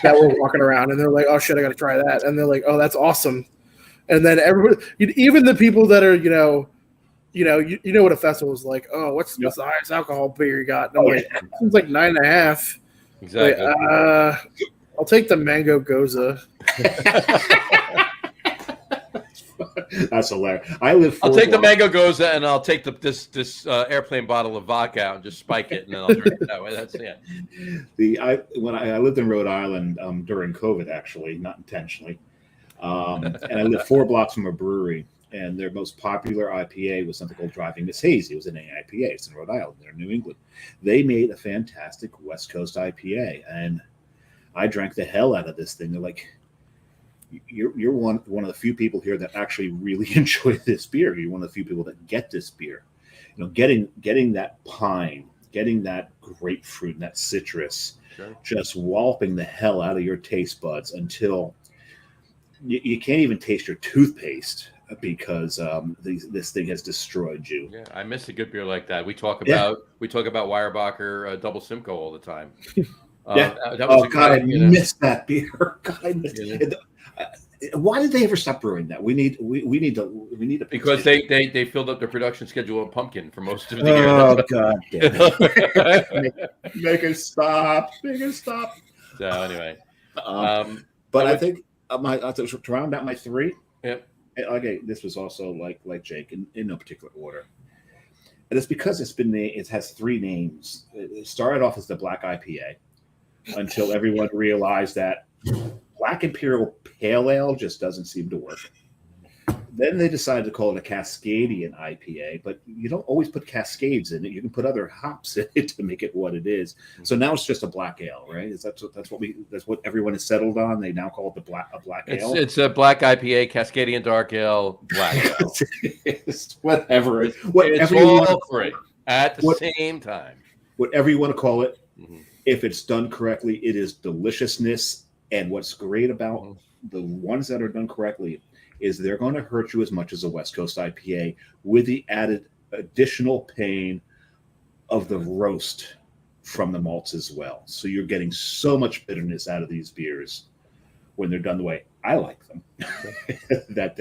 that were walking around, and they're like, "Oh shit, I got to try that," and they're like, "Oh, that's awesome." And then everybody, even the people that are, you know what a festival is like. Oh, what's the highest alcohol beer you got? And I'm like, it's like 9.5. Exactly. Like, I'll take the Mango Goza. That's hilarious. I'll take the Mango Goza and I'll take this airplane bottle of vodka and just spike it and then I'll drink it that way. That's When I lived in Rhode Island during COVID, actually, not intentionally. And I lived 4 blocks from a brewery, and their most popular IPA was something called Driving Miss Hazy. It was an IPA. It's in Rhode Island. They're in New England. They made a fantastic West Coast IPA, and I drank the hell out of this thing. They're like, "You're one of the few people here that actually really enjoy this beer. You're one of the few people that get this beer. Getting that pine, getting that grapefruit, and that citrus, just walloping the hell out of your taste buds until." you can't even taste your toothpaste because this thing has destroyed you. Yeah, I miss a good beer like that. We talk about Weyerbacher Double Simcoe all the time. That was I missed that beer. God, I missed it. Why did they ever stop brewing that? We need to because they filled up their production schedule with pumpkin for most of the year. Oh God, make it stop! Make it stop! So anyway, but I think to round out my three. Yep. Okay, this was also like Jake in no particular order, and it's because it has three names. It started off as the Black IPA until everyone realized that Black Imperial Pale Ale just doesn't seem to work. Then they decided to call it a Cascadian IPA, but you don't always put Cascades in it. You can put other hops in it to make it what it is. So now it's just a black ale, right? That's what everyone has settled on. They now call it a black ale. It's a Black IPA, Cascadian Dark Ale, Black Ale. It's whatever. It's all three at the same time. Whatever you want to call it, if it's done correctly, it is deliciousness. And what's great about the ones that are done correctly is they're going to hurt you as much as a West Coast IPA with the added additional pain of the roast from the malts as well. So you're getting so much bitterness out of these beers when they're done the way I like them, that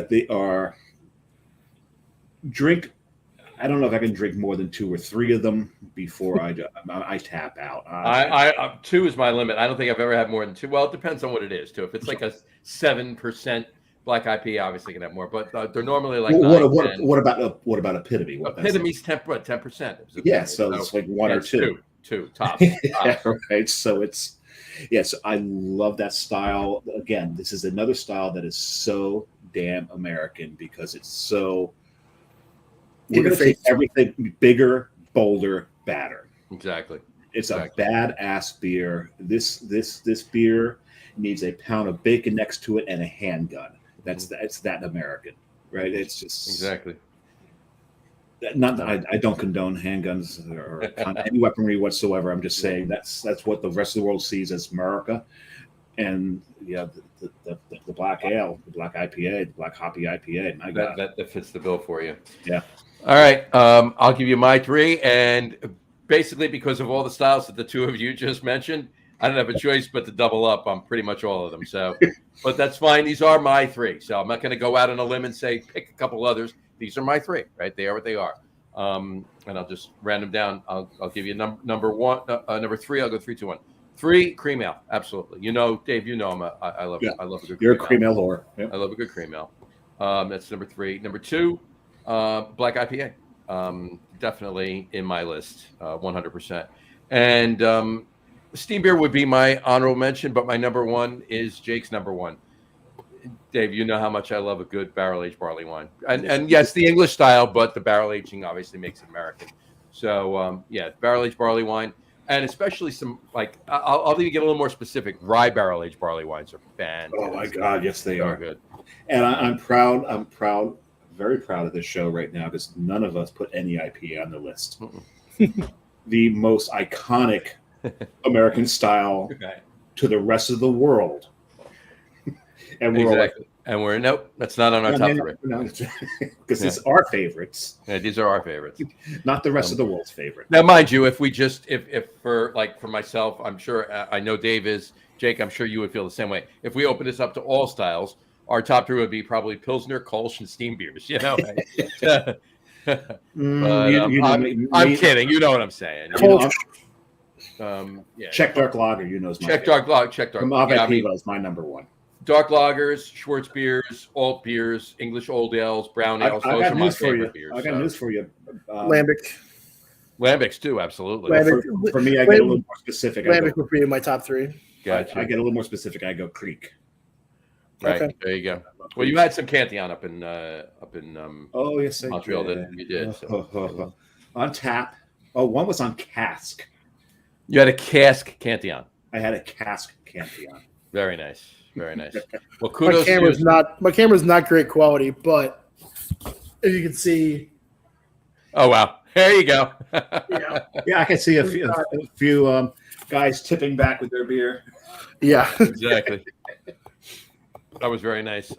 they are drink. I don't know if I can drink more than 2 or 3 of them before I tap out. I 2 is my limit. I don't think I've ever had more than 2. Well, it depends on what it is too. If it's like a 7% Black IPA, obviously can have more, but they're normally like what about Epitome? Epitome's 10%. Yeah, so it's like 1 or 2. Two top. Yeah, right. So I love that style. Again, this is another style that is so damn American because it's so. We're going to take everything bigger, bolder, badder. Exactly. It's a badass beer. This beer needs a pound of bacon next to it and a handgun. It's that American, right? It's just exactly. Not that I don't condone handguns or any weaponry whatsoever. I'm just saying that's what the rest of the world sees as America. And yeah, the black ale, the Black IPA, the Black Hoppy IPA. My God, that fits the bill for you. Yeah. All right, I'll give you my 3, and basically because of all the styles that the 2 of you just mentioned, I don't have a choice but to double up on pretty much all of them. So, but that's fine. These are my 3. So I'm not going to go out on a limb and say pick a couple others. These are my 3. Right? They are what they are. And I'll just round them down. I'll give you number 1, number 3. I'll go 3, 2, 1. 3, cream ale. Absolutely. You know, Dave. You know, I love a good. You're a cream ale whore. Yep. I love a good cream ale. That's number 3. Number 2. Black IPA, definitely in my list, 100%. And steam beer would be my honorable mention, but my number 1 is Jake's number 1. Dave, you know how much I love a good barrel-aged barley wine. And yes, the English style, but the barrel aging obviously makes it American. So, barrel-aged barley wine, and especially some, like, I'll even get a little more specific. Rye barrel-aged barley wines are fantastic. Oh, my God, yes, they are. Good. And I'm proud. Very proud of this show right now because none of us put any IPA on the list. The most iconic American style to the rest of the world. And we're nope, that's not on our top 3. Because it's our favorites. Yeah, these are our favorites. Not the rest of the world's favorite. Now, mind you, if we just if for myself, I'm sure I know Dave is, Jake, I'm sure you would feel the same way. If we open this up to all styles, our top 3 would be probably Pilsner, Kolsch, and steam beers. You know, but, I'm kidding. You know what I'm saying. Czech dark lager. You know, Czech dark lager. From Piva is my number 1. Dark lagers, Schwartz beers, alt beers, English old ales, brown ales. Those are my favorite beers. I got news for you. Lambics too, absolutely. For me, I get a little more specific. Lambic would be in my top 3. Gotcha. I get a little more specific. I go Creek. Right. Okay. There you go. Well, you had some Cantillon up in oh yes, Montreal. You did. So. On tap. Oh, one was on cask. You had a cask Cantillon. I had a cask Cantillon. Very nice. Very nice. Well, kudos. My camera's not great quality, but if you can see. Oh wow! There you go. Yeah, I can see a few guys tipping back with their beer. Yeah, exactly. That was very nice.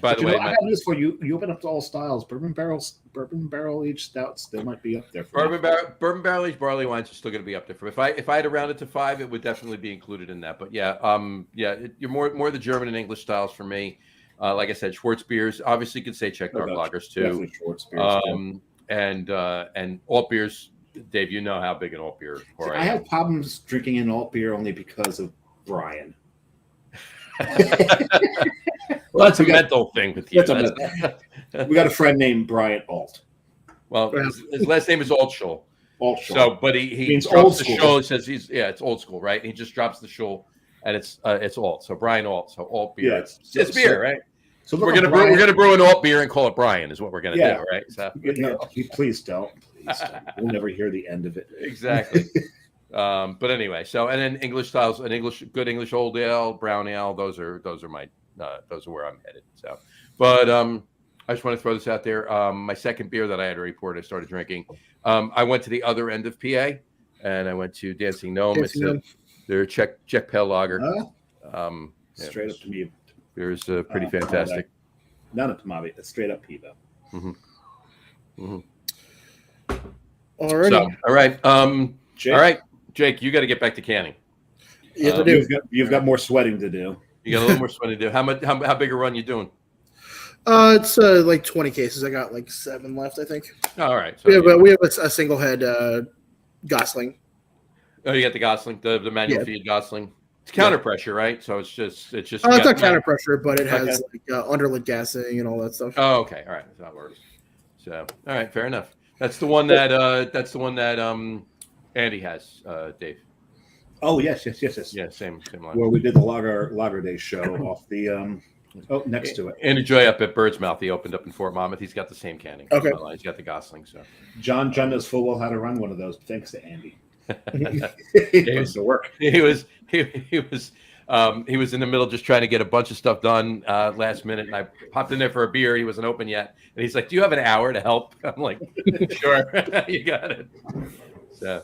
By the way, I got news for you. You open up to all styles. Bourbon barrel aged stouts. They might be up there. bourbon barrel aged barley wines are still going to be up there. If I had to round it to 5, it would definitely be included in that. But you're more the German and English styles for me. Like I said, Schwartz beers. Obviously, you could say Czech dark lagers too. Definitely Schwartz beers. And alt beers. Dave, you know how big an alt beer. I have problems drinking an alt beer only because of Brian. Well, that's a mental thing with you. We got a friend named Brian Alt. Well, his last name is Altschul. Altschul. So, but he means drops the shul. He says it's old school, right? He just drops the shul, and it's alt. So Brian Alt. So alt beer. Yeah, it's beer, right? So we're gonna brew an alt beer and call it Brian. Is what we're gonna do, right? So please don't. We'll never hear the end of it. Exactly. But anyway, and then English styles, good English old ale, brown ale. Those are where I'm headed. So, but I just want to throw this out there. My second beer that I had to report, I started drinking. I went to the other end of PA, and I went to Dancing Gnome. Their Czech pale lager. Straight up to me. Beer's pretty fantastic. Not a Tomavi, a straight up Pivo. All right. All right, Jake, you got to get back to canning. Yeah, you've got more sweating to do. You got a little more sweating to do. How big a run you doing? It's like 20 cases. I got like 7 left, I think. All right. So we have a single head Gosling. Oh, you got the Gosling, the manual feed Gosling. It's counter pressure, right? So it's just. Oh, it's not counter pressure, but it has like underlid gassing and all that stuff. Oh, okay. All right. So that works. So, all right. Fair enough. That's the one that Andy has, Dave. Oh yes. Yeah, same line. Where we did the Lager Day show off the next to it. Andy Joy up at Bird's Mouth. He opened up in Fort Monmouth. He's got the same canning. Okay. He's got the Gosling. So John knows full well how to run one of those. Thanks to Andy. He was to work. He was in the middle just trying to get a bunch of stuff done last minute, and I popped in there for a beer. He wasn't open yet, and he's like, "Do you have an hour to help?" I'm like, "Sure, you got it." So,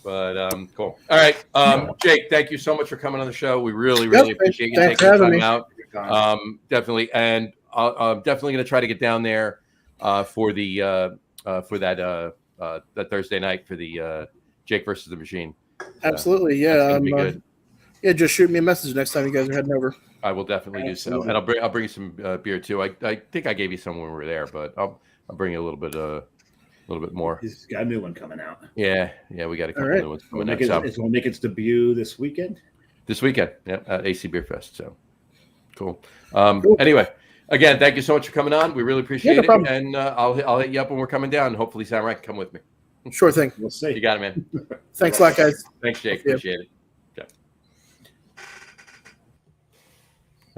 but cool. All right, Jake, thank you so much for coming on the show. We really appreciate you taking the time out. Definitely, and I'm definitely going to try to get down there for that Thursday night for the Jake versus the Machine. Absolutely, yeah. Yeah, just shoot me a message next time you guys are heading over. I will definitely do so, and I'll bring you some beer too. I think I gave you some when we were there, but I'll bring you a little bit more. He's got a new one coming out. Yeah, we got a couple new ones coming out. It's going to make its debut this weekend. Yeah, at AC Beer Fest. So cool. Anyway, again, thank you so much for coming on. We really appreciate it, and I'll hit you up when we're coming down. Hopefully, Samurai can come with me. Sure thing. We'll see. You got it, man. Thanks a lot, guys. Thanks, Jake. Appreciate it.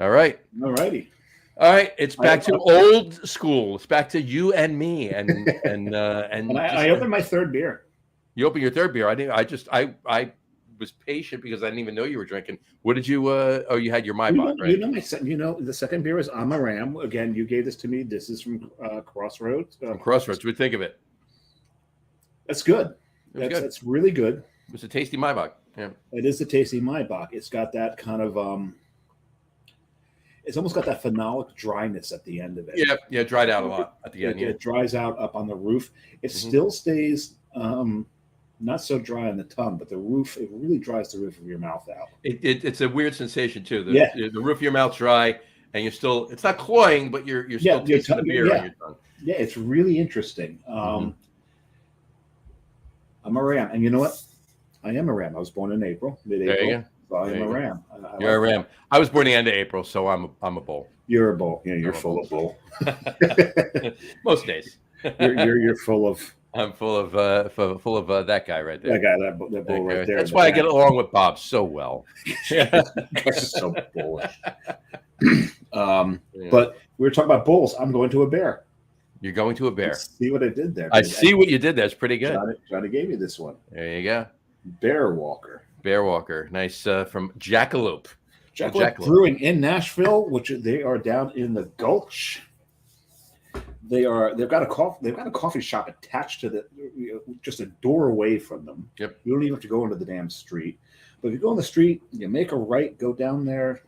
All right. All righty. All right. It's back to old school. It's back to you and me. And I opened my third beer. You opened your third beer. I was patient because I didn't even know you were drinking. What did you? You had your Maibach, right? The second beer is Amaram. Again, you gave this to me. This is from Crossroads. Crossroads. What do you think of it? That's good. That's really good. It's a tasty Maibach. Yeah. It is a tasty Maibach. It's got that kind of it's almost got that phenolic dryness at the end of it. Yeah, dried out a lot at the end. It dries out up on the roof. It still stays not so dry on the tongue, but the roof, it really dries the roof of your mouth out. It's a weird sensation too. The roof of your mouth's dry, and you're still, it's not cloying, but you're still tasting the beer on your tongue. Yeah, it's really interesting. I'm a Ram, and you know what? I am a Ram. I was born in April, mid-April. There you go. So I am a Ram. You're a Ram. I was born the end of April, so I'm a bull. You're a bull. Yeah, you're full of bull. Most days. You're full of. I'm full of that guy right there. That guy, that bull right there. That's why I get along with Bob so well. So bullish. But we were talking about bulls. I'm going to a bear. You're going to a bear. Let's see what I did there. I see what you did there. It's pretty good. Johnny gave you this one. There you go. Bear Walker. Nice from Jackalope. Jackalope Brewing in Nashville, which they are down in the Gulch. They've got a coffee shop attached to just a door away from them. Yep. You don't even have to go into the damn street. But if you go on the street, you make a right, go down there.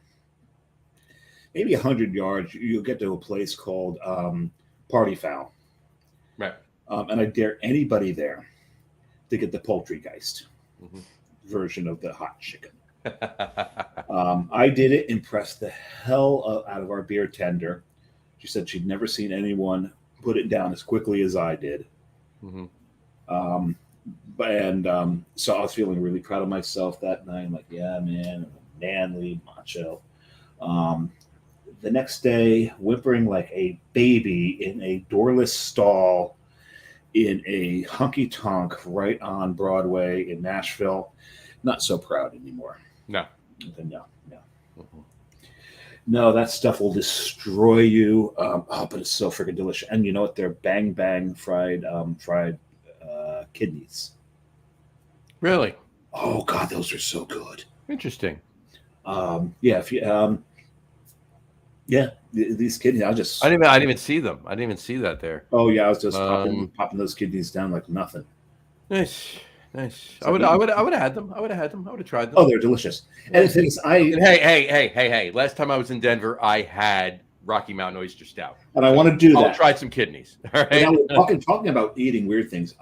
maybe 100 yards, you'll get to a place called Party Fowl. Right. And I dare anybody there to get the Poultrygeist Mm-hmm. version of the hot chicken. I did it, impressed the hell out of our beer tender. She said she'd never seen anyone put it down as quickly as I did. Mm-hmm. So I was feeling really proud of myself that night. I'm like, yeah, man, manly, macho. The next day, whimpering like a baby in a doorless stall in a honky-tonk right on Broadway in Nashville. Not so proud anymore. No. No. Mm-hmm. No, that stuff will destroy you. But it's so freaking delicious. And you know what? They're bang bang fried kidneys. Really? Oh God, those are so good. Interesting. If you these kidneys. I didn't even see them. I didn't even see that there. Oh yeah, I was just popping those kidneys down like nothing. Nice. I would have had them. I would have tried them. Oh, they're delicious. And the thing is, hey. Last time I was in Denver, I had Rocky Mountain Oyster Stout. And I want to do that. I'll try some kidneys. All right. Now, we're talking about eating weird things.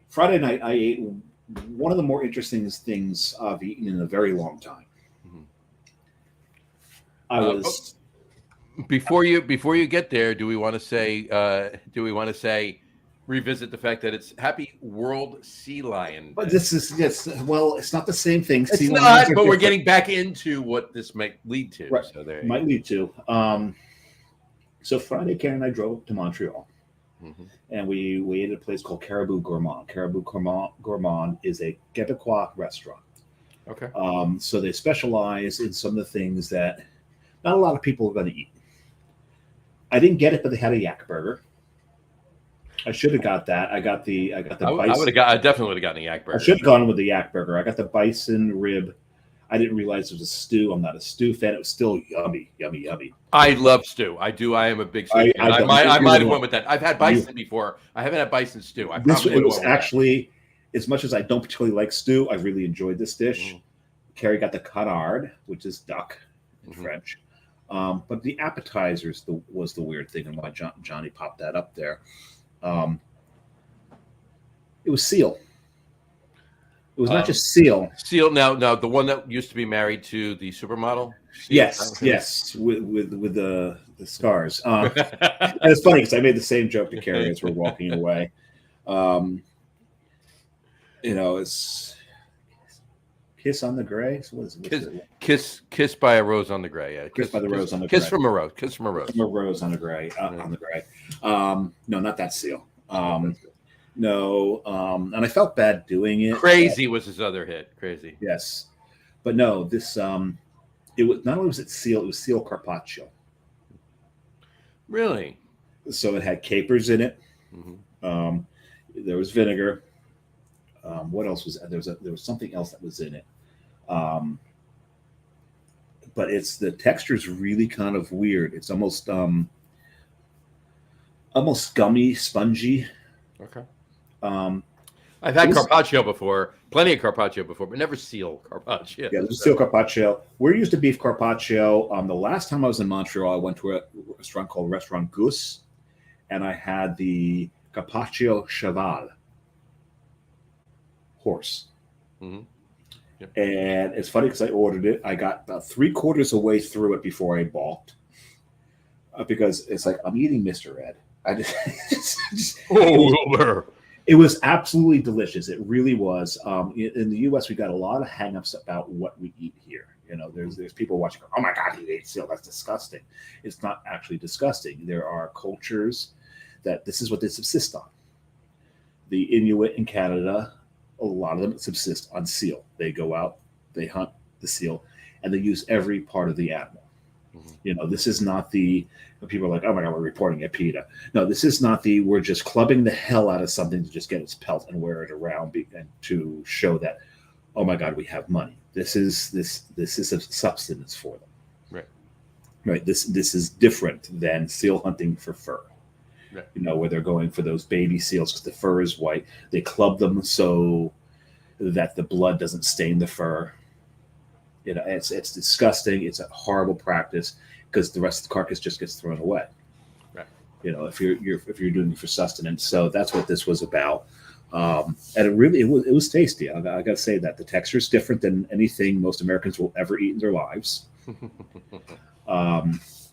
Friday night, I ate one of the more interesting things I've eaten in a very long time. Before you get there, do we want to say revisit the fact that it's Happy World Sea Lion Day? But this is it's not the same thing. It's not, but we're getting back into what this might lead to. Right. So there might lead to. So Friday, Karen and I drove up to Montreal, and we ate at a place called Caribou Gourmand. Caribou Gourmand is a Quebecois restaurant. Okay. So they specialize in some of the things that not a lot of people are going to eat. I didn't get it, but they had a yak burger. I should have got that. I got the bison. I definitely would have gotten a yak burger. I should have gone with the yak burger. I got the bison rib. I didn't realize it was a stew. I'm not a stew fan. It was still yummy. I love stew. I do. I am a big stew fan. I might have went with that. I've had bison before. I haven't had bison stew. It was actually, as much as I don't particularly like stew, I really enjoyed this dish. Carrie got the canard, which is duck in French. But the appetizers was the weird thing, and why Johnny popped that up there. It was seal. It was not just seal. Seal. Now, the one that used to be married to the supermodel. Yes, with the scars. And it's funny because I made the same joke to Carrie as we're walking away. It's kiss on the gray. So what is it? Kiss by a rose on the gray. Yeah, kiss by the rose on the gray. Kiss from a rose. Kiss from a rose. From a rose on the gray. On the gray. No, not that seal. No, and I felt bad doing it. Crazy was his other hit. Crazy. Yes, but no, this it was not only was it seal, it was seal carpaccio. Really? So it had capers in it. There was vinegar. What else was there? There was something else that was in it. But the texture is really kind of weird. It's almost gummy, spongy. Okay. I've had carpaccio before, plenty of carpaccio before, but never seal carpaccio. Yeah, there's seal carpaccio. We're used to beef carpaccio. The last time I was in Montreal, I went to a restaurant called Restaurant Goose, and I had the carpaccio cheval, horse. Yep. And it's funny because I ordered it. I got about 3/4 of the way through it before I balked, because it's like I'm eating Mr. Ed. I it was absolutely delicious. It really was. In the U.S., we got a lot of hangups about what we eat here. There's people watching. Oh my God, he ate seal. That's disgusting. It's not actually disgusting. There are cultures that this is what they subsist on. The Inuit in Canada, a lot of them subsist on seal. They go out, they hunt the seal, and they use every part of the animal. This is not the people are like, oh my God, we're reporting at PETA. No, this is not we're just clubbing the hell out of something to just get its pelt and wear it around and to show that, oh my God, we have money. This is a substance for them. Right. This is different than seal hunting for fur. Right. Where they're going for those baby seals because the fur is white. They club them so that the blood doesn't stain the fur. You know, it's disgusting. It's a horrible practice because the rest of the carcass just gets thrown away. Right. You know, if you're doing it for sustenance. So that's what this was about. And it was tasty. I got to say that the texture is different than anything most Americans will ever eat in their lives.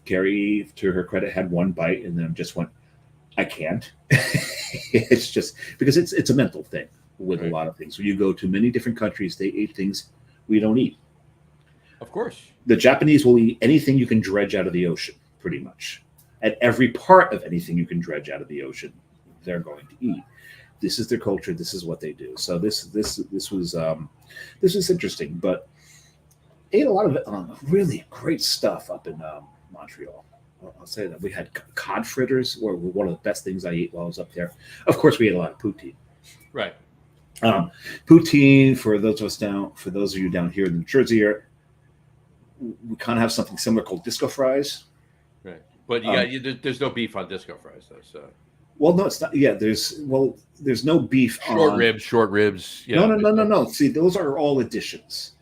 Carrie, to her credit, had one bite and then just went, I can't. It's just because it's a mental thing with a lot of things. When you go to many different countries, they eat things we don't eat. Of course. The Japanese will eat anything you can dredge out of the ocean, pretty much. At every part of anything you can dredge out of the ocean, they're going to eat. This is their culture. This is what they do. So this was interesting, but ate a lot of really great stuff up in Montreal. I'll say that we had cod fritters, were one of the best things I ate while I was up there. Of course, we ate a lot of poutine. Right. Poutine, for those of you down here in New Jersey, we kind of have something similar called disco fries. Right. But there's no beef on disco fries, though. So. Well, no, it's not. Yeah, there's no beef. Short ribs. Yeah. No. See, those are all additions.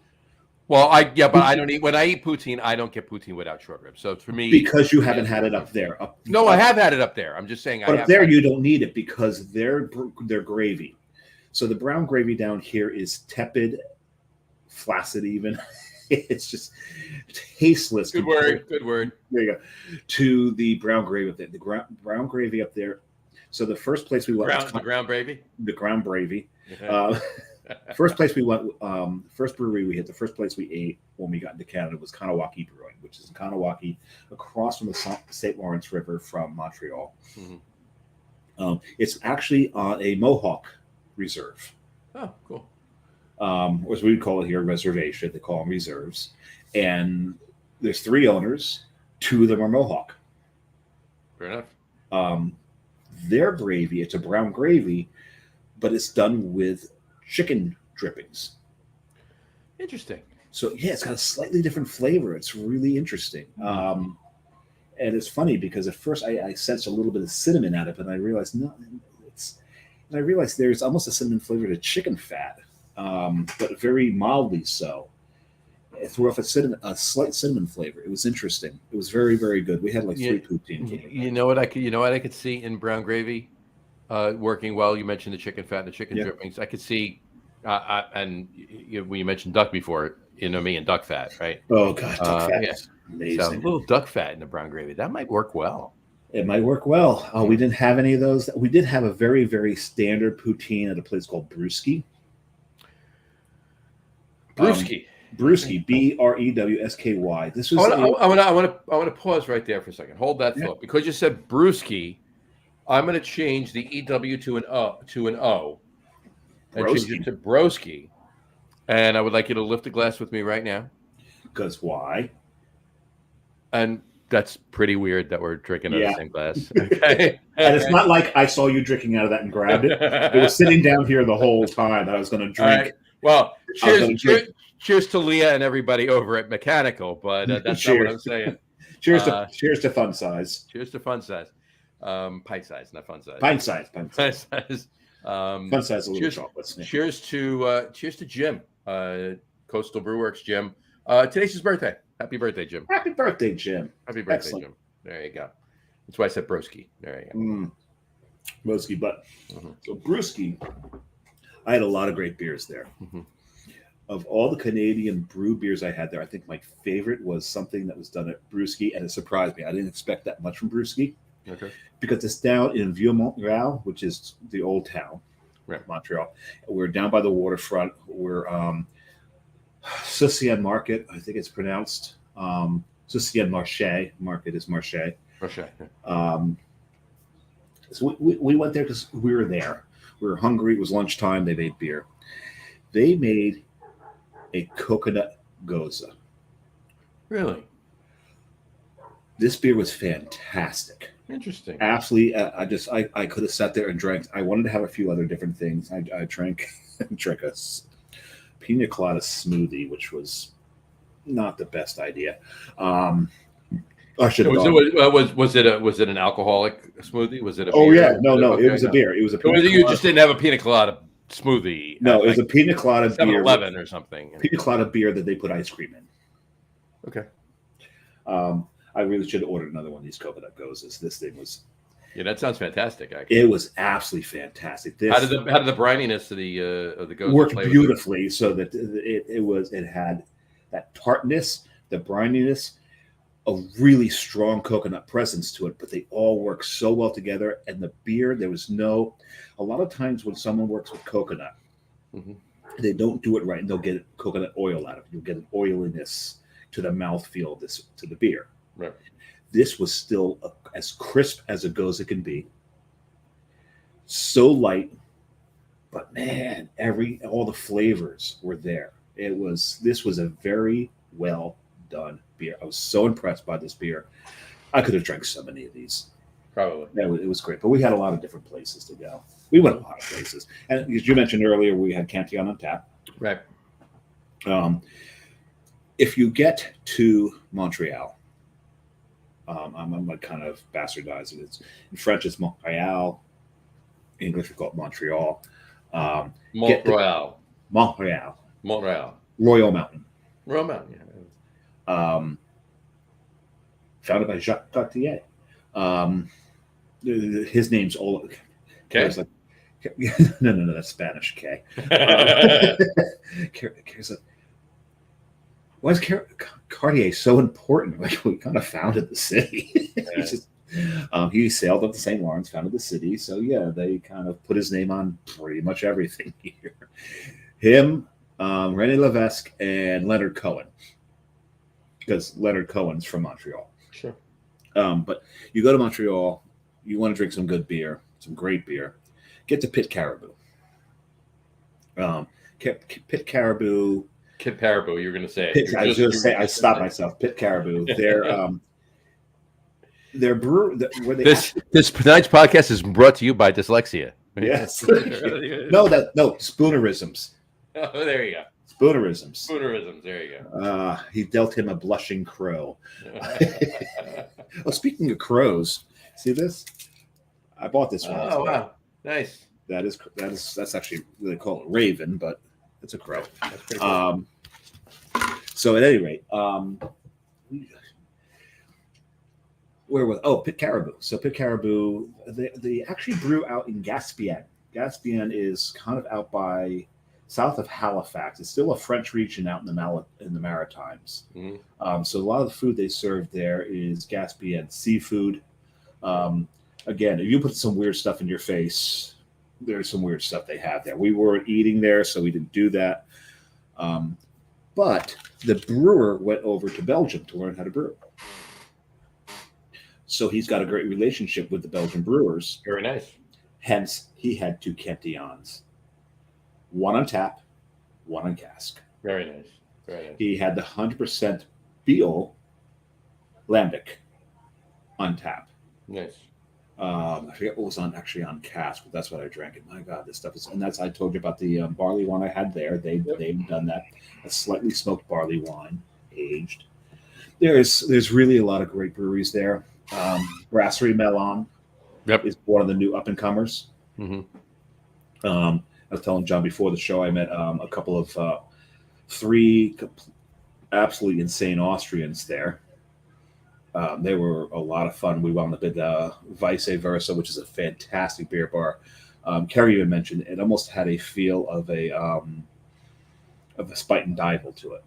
Well, I don't eat. When I eat poutine, I don't get poutine without short ribs. So for me, because you haven't had it up there. I have had it up there. I'm just saying. But up there, you don't need it because they're gravy. So the brown gravy down here is tepid, flaccid, even. It's just tasteless. Good word. There you go. To the brown gravy up there. The brown gravy up there. So the first place we went, the ground gravy. The ground gravy. First place we went, first brewery we hit, the first place we ate when we got into Canada was Kanawaki Brewing, which is in Kanawaki, across from the St. Lawrence River from Montreal. Mm-hmm. It's actually on a Mohawk reserve. Oh, cool. As we would call it here, reservation. They call them reserves. And there's 3 owners. 2 of them are Mohawk. Fair enough. Their gravy, it's a brown gravy, but it's done with chicken drippings. Interesting. So yeah, it's got a slightly different flavor. It's really interesting. And it's funny because at first I sensed a little bit of cinnamon at it, but I realized there's almost a cinnamon flavor to chicken fat, but very mildly so. It threw off a slight cinnamon flavor. It was interesting. It was very, very good. We had like 3 poutine. You know what I could see in brown gravy working well. You mentioned the chicken fat and the chicken drippings. I could see, when you mentioned duck before, me and duck fat, right? Oh God, duck fat. Yeah. Amazing. So a little duck fat in the brown gravy. That might work well. It might work well. We didn't have any of those. We did have a very, very standard poutine at a place called Brewski. Brewski. Brewski, Brewsky. This was. I want to pause right there for a second. Hold that thought, because you said Brewski. I'm going to change the EW to an O, and change it to Broski. And I would like you to lift the glass with me right now. Because why? And that's pretty weird that we're drinking out of the same glass. Okay. And it's not like I saw you drinking out of that and grabbed it. It was sitting down here the whole time that I was going to drink. Right. Well, cheers to Leah and everybody over at Mechanical, but that's not what I'm saying. Cheers to fun size. Cheers to fun size. Pint size, not fun size. Pint size. Fun size a little cheers, chocolates. Yeah. Cheers to Jim, Coastal Brewworks Jim. Today's his birthday. Happy birthday, Jim. Happy birthday, Jim. Happy birthday, excellent. Jim. There you go. That's why I said Broski. There you go. Broski, but so Brewski, I had a lot of great beers there. Mm-hmm. Of all the Canadian brew beers I had there, I think my favorite was something that was done at Brewski, and it surprised me. I didn't expect that much from Brewski. Okay. Because it's down in Vieux-Montréal, which is the old town, right? Montreal. We're down by the waterfront. We're Soucienne Market, I think it's pronounced. Soucienne Marché. Market is Marché. Marché. So we went there because we were there. We were hungry. It was lunchtime. They made beer. They made a coconut goza. Really? This beer was fantastic. Interesting. Absolutely. I could have sat there and drank. I wanted to have a few other different things. I drank a pina colada smoothie, which was not the best idea. Was it an alcoholic smoothie? Was it a beer? Oh yeah, no, it was a beer. It was a. You just didn't have a pina colada smoothie. No, it was a pina colada beer. 7-Eleven or something. Pina colada beer that they put ice cream in. Okay. I really should have ordered another one of these coconut gozes. This thing was. Yeah, that sounds fantastic. Actually, it was absolutely fantastic. How did the brininess of the goza worked play beautifully? So that it had that tartness, the brininess, a really strong coconut presence to it, but they all work so well together. And the beer, there was no. A lot of times when someone works with coconut, they don't do it right, and they'll get coconut oil out of it. You'll get an oiliness to the mouthfeel to the beer. Right. This was still as crisp as it goes. It can be so light, but man, all the flavors were there. This was a very well done beer. I was so impressed by this beer. I could have drank so many of these. Probably. It was great, but we had a lot of different places to go. We went a lot of places, and as you mentioned earlier, we had Cantillon on tap. Right. If you get to Montreal, I'm like kind of bastardizing it. In French, it's Montreal. English, we call it Montreal. Montreal. Royal Mountain. Royal Mountain, yeah. Founded by Jacques Cartier. His name's all. Okay. Like, no, that's Spanish. Okay. Why is Cartier so important? Like, we kind of founded the city. He sailed up the St. Lawrence, founded the city. So yeah, they kind of put his name on pretty much everything here. Him, René Levesque, and Leonard Cohen, because Leonard Cohen's from Montreal. Sure. But you go to Montreal, you want to drink some good beer, some great beer. Get to Pit Caribou. Pit Caribou. Kid Paraboo, you were going to say. I was going to say. I stopped myself. Pit Caribou. Their brew. This tonight's podcast is brought to you by dyslexia. Yes. No, spoonerisms. Oh, there you go. Spoonerisms. There you go. He dealt him a blushing crow. Oh, speaking of crows, see this? I bought this one. Oh wow, nice. That's actually really called a raven, but it's a crow. That's pretty cool. So at any rate, Pit Caribou. So Pit Caribou, they actually brew out in Gaspésienne. Gaspésienne is kind of out by south of Halifax. It's still a French region out in the Maritimes. Mm-hmm. So a lot of the food they serve there is Gaspésienne seafood. Again, if you put some weird stuff in your face, there's some weird stuff they have there. We weren't eating there, so we didn't do that. But the brewer went over to Belgium to learn how to brew. So he's got a great relationship with the Belgian brewers. Very nice. Hence, he had 2 Cantillons. One on tap, one on cask. Very nice. Very nice. He had the 100% Beal Lambic on tap. Nice. I forget what was actually on cask, but that's what I drank. And my God, this stuff is, and I told you about the barley wine I had there. They've done that. A slightly smoked barley wine, aged. There's really a lot of great breweries there. Brasserie Melon is one of the new up and comers. Mm-hmm. I was telling John before the show, I met a couple of 3 absolutely insane Austrians there. They were a lot of fun. We wound up at Vice Versa, which is a fantastic beer bar. Kerry even mentioned it almost had a feel of a Spite and Dival to it.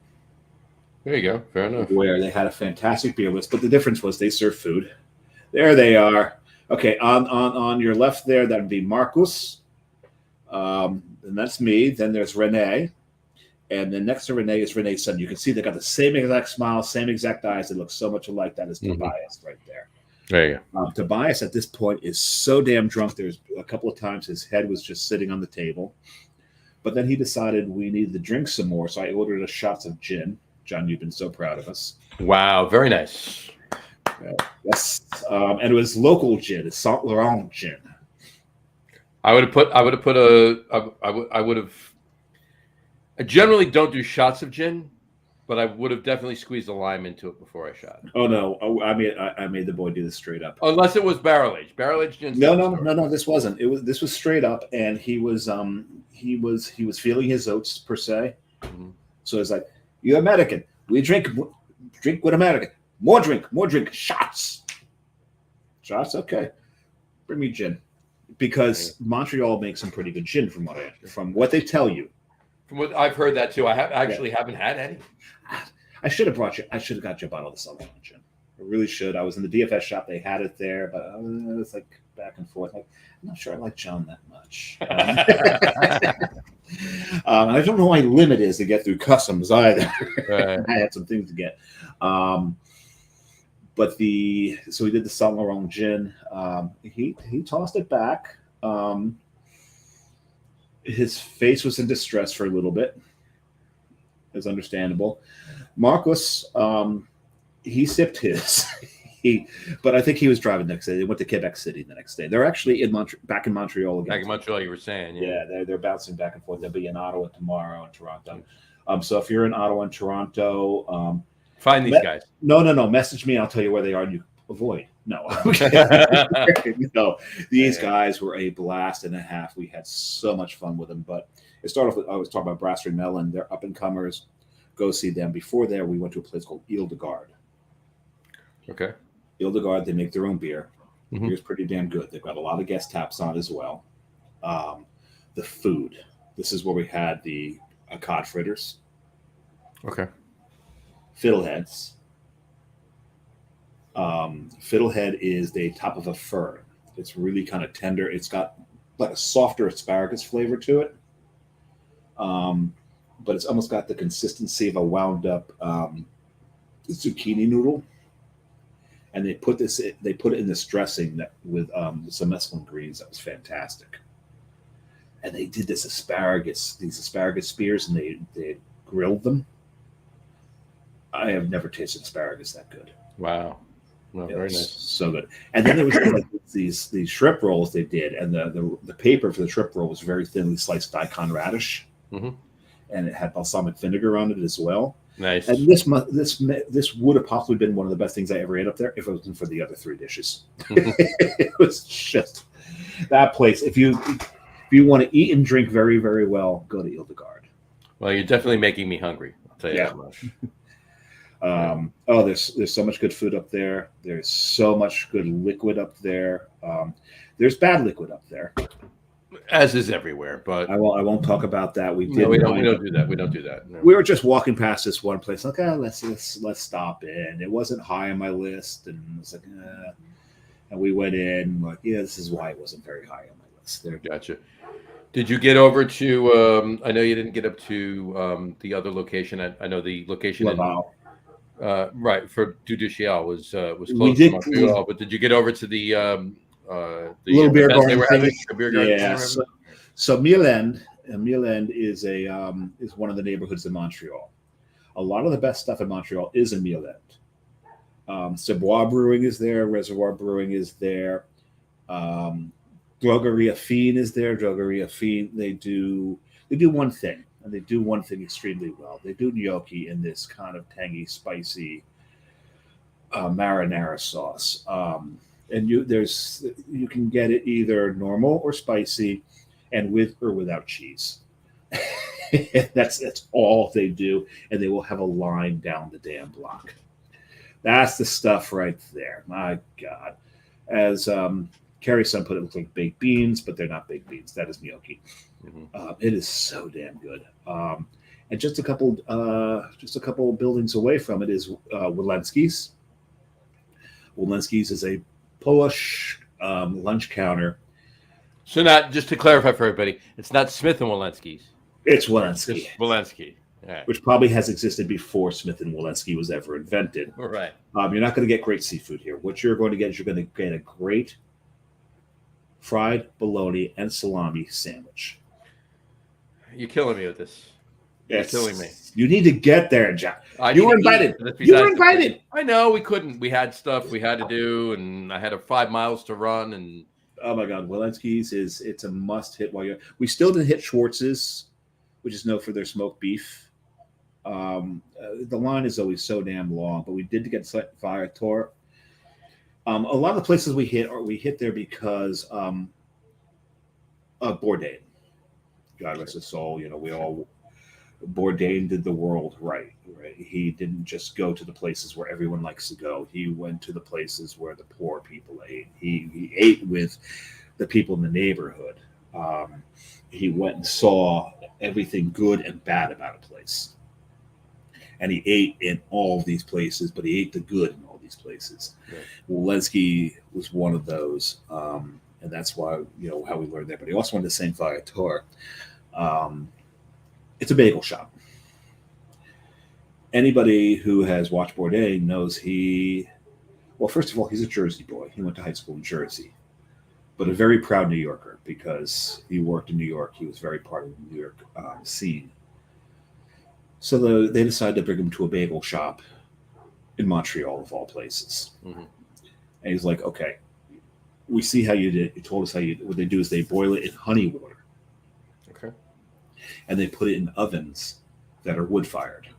There you go. Fair enough. Where they had a fantastic beer list, but the difference was they serve food. There they are. Okay, on your left there, that would be Marcus. And that's me. Then there's Renee. And then next to Renee is Renee's son. You can see they got the same exact smile, same exact eyes. They look so much alike. That is Tobias right there. There you go. Tobias at this point is so damn drunk. There's a couple of times his head was just sitting on the table. But then he decided we needed to drink some more. So I ordered us shots of gin. John, you've been so proud of us. Wow, very nice. Yes. And it was local gin. It's Saint Laurent gin. I generally don't do shots of gin. But I would have definitely squeezed a lime into it before I shot. Oh no! I made the boy do this straight up. Unless it was barrel aged. Barrel aged gin's No, different no, story. no. This wasn't. This was straight up, and he was feeling his oats per se. Mhm. So it's like, you're American. We drink with American. More drink. Shots. Shots. Okay. Bring me gin, because Montreal makes some pretty good gin from what they tell you. From what I've heard that too. I haven't had any. I should have got you a bottle of Southern gin. I really should. I was in the DFS shop. They had it there, but it was like back and forth. Like, I'm not sure I like John that much. I don't know why limit is to get through customs either. Right. I had some things to get. But so we did the Saint Laurent gin. He tossed it back. His face was in distress for a little bit. It's understandable. Marcus, he sipped his. But I think he was driving next day. They went to Quebec City the next day. They're actually back in Montreal again. Back in Montreal, you were saying. Yeah, they're bouncing back and forth. They'll be in Ottawa tomorrow and Toronto. So if you're in Ottawa and Toronto, find these guys. No. Message me. I'll tell you where they are. And you avoid. No. No. These guys were a blast and a half. We had so much fun with them. But it started off with, I was talking about Brasserie Melon. They're up and comers. Go see them. Before there, we went to a place called Ile de Garde. Okay. Ile de Garde, they make their own beer. Mm-hmm. Beer's pretty damn good. They've got a lot of guest taps on as well. The food. This is where we had the cod fritters. Okay. Fiddleheads. Fiddlehead is the top of a fern. It's really kind of tender. It's got like a softer asparagus flavor to it. But it's almost got the consistency of a wound up zucchini noodle. And they put it in this dressing with some mesclun greens that was fantastic. And they did these asparagus spears, and they grilled them. I have never tasted asparagus that good. Wow. No, very nice. So good. And then there was these shrimp rolls they did, and the paper for the shrimp roll was very thinly sliced daikon radish, and it had balsamic vinegar on it as well. Nice. And this would have possibly been one of the best things I ever ate up there if it wasn't for the other three dishes. It was just that place. If you want to eat and drink very, very well, go to Ile de Garde. Well, you're definitely making me hungry. I'll tell you that much. There's so much good food up there. There's so much good liquid up there. There's bad liquid up there, as is everywhere. But I won't talk about that. We don't do that. We don't do that. No. We were just walking past this one place. Like, let's stop in. It wasn't high on my list, and it was like, and we went in. Like, this is why it wasn't very high on my list. There. Gotcha. Did you get over to? I know you didn't get up to the other location. I know the location Laval. Right for Duduchiel was close to Montreal, but did you get over to the little beer garden? They were having a beer garden. Yeah. So Mielend is is one of the neighborhoods in Montreal. A lot of the best stuff in Montreal is in Mielend. Sebois Brewing is there. Reservoir Brewing is there. Drogerie Affine is there. Drogerie Affine, they do one thing. And they do one thing extremely well. They do gnocchi in this kind of tangy, spicy marinara sauce. And you can get it either normal or spicy, and with or without cheese. That's all they do, and they will have a line down the damn block. That's the stuff right there. My God, as Carrie's son put it, looks like baked beans, but they're not baked beans. That is gnocchi. It is so damn good. And just a couple buildings away from it is Walensky's. Walensky's is a Polish lunch counter. So, not just to clarify for everybody, it's not Smith and Walensky's. It's Walensky. Just Walensky. Right. Which probably has existed before Smith and Walensky was ever invented. Right. You're not going to get great seafood here. What you're going to get is you're going to get a great fried bologna and salami sandwich. You're killing me with this. You're killing me. You need to get there, Jack. You were invited. You were invited. I know we couldn't. We had stuff we had to do, and I had 5 miles to run. And oh my God, Walensky's it's a must hit. We still didn't hit Schwartz's, which is known for their smoked beef. The line is always so damn long, but we did get Fire Tour. A lot of the places we hit there because of Bourdain. God rest his soul. Bourdain did the world right. He didn't just go to the places where everyone likes to go. He went to the places where the poor people ate. He ate with the people in the neighborhood. He went and saw everything good and bad about a place. And he ate in all of these places, but he ate the good in all these places. Right. Walensky was one of those. And that's why, how we learned that. But he also went to St. Viator. It's a bagel shop. Anybody who has watched Bourdain knows first of all, he's a Jersey boy. He went to high school in Jersey, but a very proud New Yorker because he worked in New York. He was very part of the New York scene. So they decided to bring him to a bagel shop in Montreal, of all places. Mm-hmm. And he's like, okay, we see how you did. You told us what they do is they boil it in honey water. Okay. And they put it in ovens that are wood-fired.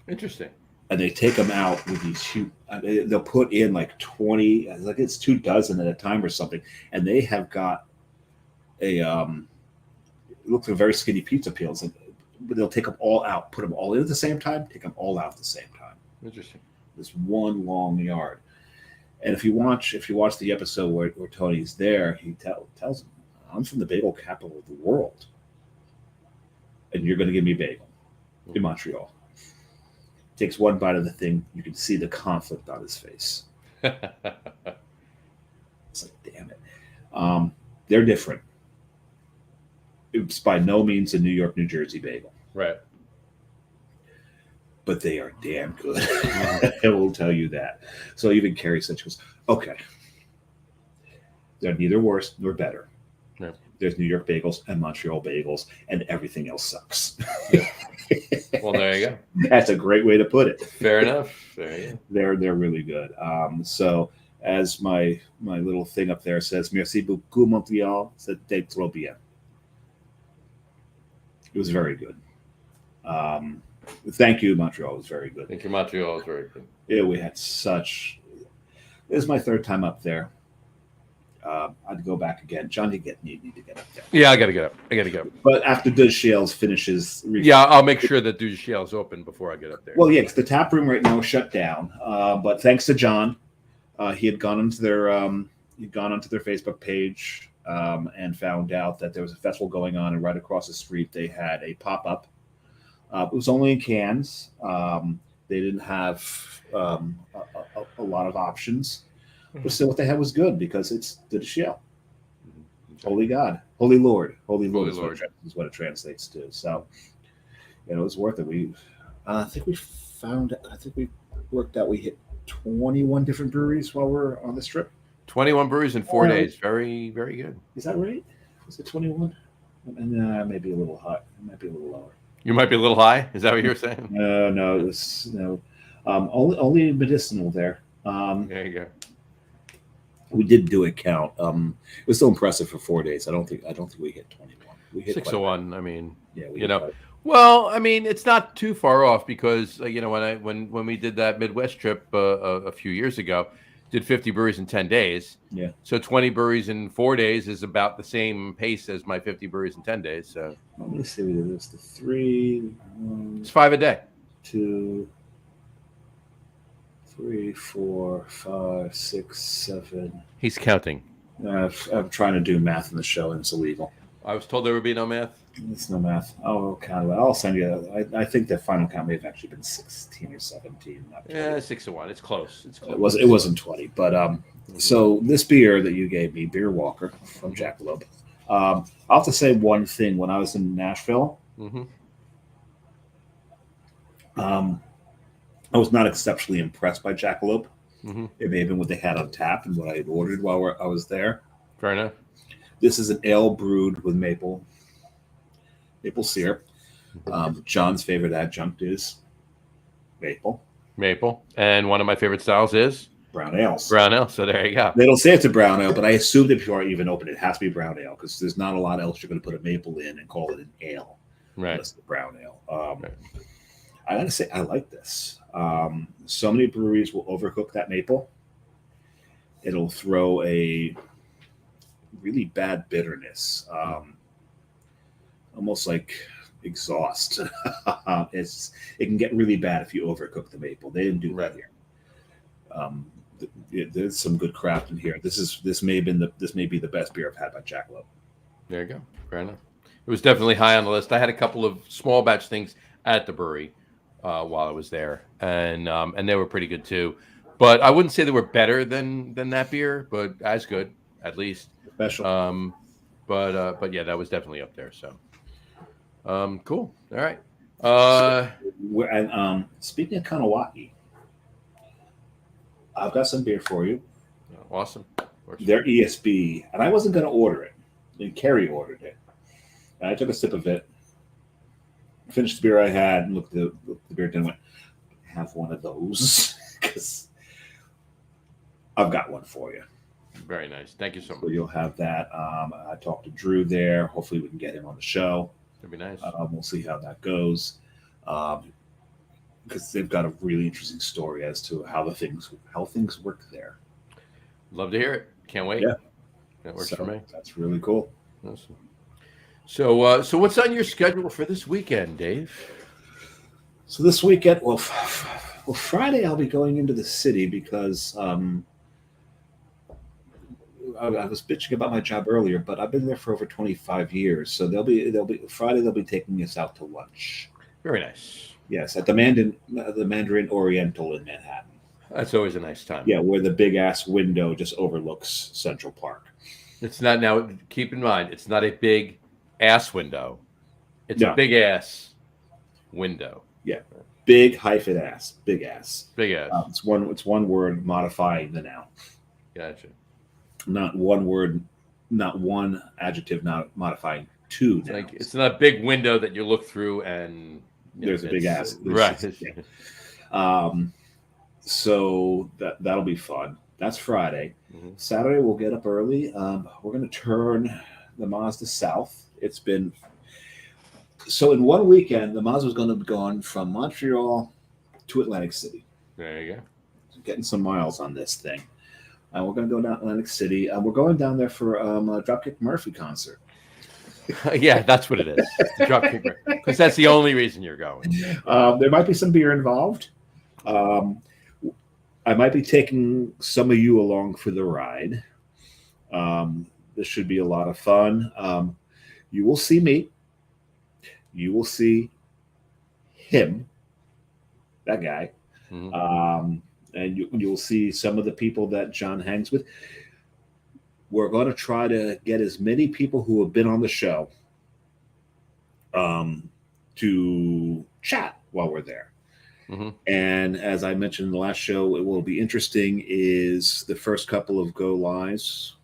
Interesting. And they take them out with these huge. They'll put in like 20, like it's 24 at a time or something, and they have got a. It looks like very skinny pizza peels, but they'll take them all out, put them all in at the same time, take them all out at the same time. Interesting. This one long yard, and if you watch the episode where Tony's there, he tells him, "I'm from the bagel capital of the world, and you're going to give me a bagel in Montreal." Takes one bite of the thing, you can see the conflict on his face. It's like, damn it. They're different. It's by no means a New York, New Jersey bagel. Right. But they are damn good. I will tell you that. So even Carrie said, she goes, okay. They're neither worse nor better. Yeah. There's New York bagels and Montreal bagels, and everything else sucks. Yeah. Well, there you go. That's a great way to put it. Fair enough. There you go. They're really good. So as my little thing up there says, merci beaucoup, Montreal. C'était trop bien. It was very good. Thank you, Montreal. It was very good. Thank you, Montreal. It was very good. Yeah, we had such. This is my third time up there. I'd go back again. John, need to get up there. Yeah, I got to get up. But after Dushales finishes... Yeah, I'll make sure that Dushales open before I get up there. Well, yeah, because the tap room right now is shut down. But thanks to John, he had gone onto their Facebook page and found out that there was a festival going on, and right across the street they had a pop-up. It was only in cans. They didn't have a lot of options. But still, what they had was good because it's the Dushale. Holy God, Holy Lord is what it translates to. So, it was worth it. I think we worked out we hit 21 different breweries while we're on this trip. 21 breweries in 4 days. Very, very good. Is that right? Was it 21? And maybe a little high. It might be a little lower. You might be a little high. Is that what you're saying? No. It was only medicinal there. There you go. We did do a count. It was so impressive for 4 days. I don't think we hit 21. We hit 601. I mean, yeah, well, I mean, it's not too far off because when we did that Midwest trip a few years ago, did 50 breweries in 10 days. Yeah. So 20 breweries in 4 days is about the same pace as my 50 breweries in 10 days. So let me see. We did this. The 3. It's 5 a day. 2, 3, 4, 5, 6, 7. He's counting. I'm trying to do math in the show, and it's illegal. I was told there would be no math. It's no math. I'll count it. I'll send you. I think the final count may have actually been 16 or 17. Not 20. Yeah, 6-1. It's close. It wasn't 20. But so this beer that you gave me, Beer Walker from Jackalope. I'll have to say one thing. When I was in Nashville, I was not exceptionally impressed by Jackalope. Mm-hmm. It may have been what they had on tap and what I had ordered while I was there. Fair enough. This is an ale brewed with maple syrup. John's favorite adjunct is maple. And one of my favorite styles is? Brown ales. Brown ale. So there you go. They don't say it's a brown ale, but I assumed that before I even opened it has to be brown ale because there's not a lot else you're going to put a maple in and call it an ale. Right. unless it's brown ale. Right. I gotta say, I like this. So many breweries will overcook that maple. It'll throw a really bad bitterness, almost like exhaust. It can get really bad if you overcook the maple. They didn't do that here. There's some good craft in here. This may be the best beer I've had by Jackalope. There you go. Fair enough. It was definitely high on the list. I had a couple of small batch things at the brewery while I was there, and they were pretty good too. But I wouldn't say they were better than that beer, but as good at least. Special. But yeah, that was definitely up there. So, cool. All right. And speaking of Kanawaki, I've got some beer for you. Awesome. Their ESB, and I wasn't going to order it. And Kerry ordered it. And I took a sip of it, finished the beer I had, and looked at the beer and went, have one of those. Because I've got one for you. Very nice. Thank you so much. So you'll have that. I talked to Drew there. Hopefully we can get him on the show. That'd be nice. We'll see how that goes. Because they've got a really interesting story as to how things work there. Love to hear it. Can't wait. Yeah. That works for me. That's really cool. Awesome. So what's on your schedule for this weekend, Dave? So this weekend, well, Friday I'll be going into the city because I was bitching about my job earlier, but I've been there for over 25 years. So Friday they'll be taking us out to lunch. Very nice. Yes, at the Mandarin Oriental in Manhattan. That's always a nice time. Yeah, where the big ass window just overlooks Central Park. It's not, now keep in mind, it's not a big ass window. It's a big ass window. Yeah. Big hyphen ass. Big ass. Big ass. It's one word modifying the noun. Gotcha. Not one word, not one adjective, not modifying two nouns. Like, it's not a big window that you look through and there's a big ass. Right. So that'll be fun. That's Friday. Mm-hmm. Saturday we'll get up early. We're going to turn the Mazda south. It's been so in one weekend the Mazda was going to be gone from Montreal to Atlantic City. There you go. Getting some miles on this thing. We're going to go down Atlantic City. We're going down there for a Dropkick Murphy concert. Yeah, that's what it is. Dropkick Murphy, because that's the only reason you're going. There might be some beer involved. I might be taking some of you along for the ride. This should be a lot of fun. You will see me. You will see him, that guy. Mm-hmm. And you'll see some of the people that John hangs with. We're going to try to get as many people who have been on the show to chat while we're there. Mm-hmm. And as I mentioned in the last show, what will be interesting is the first couple of go lives.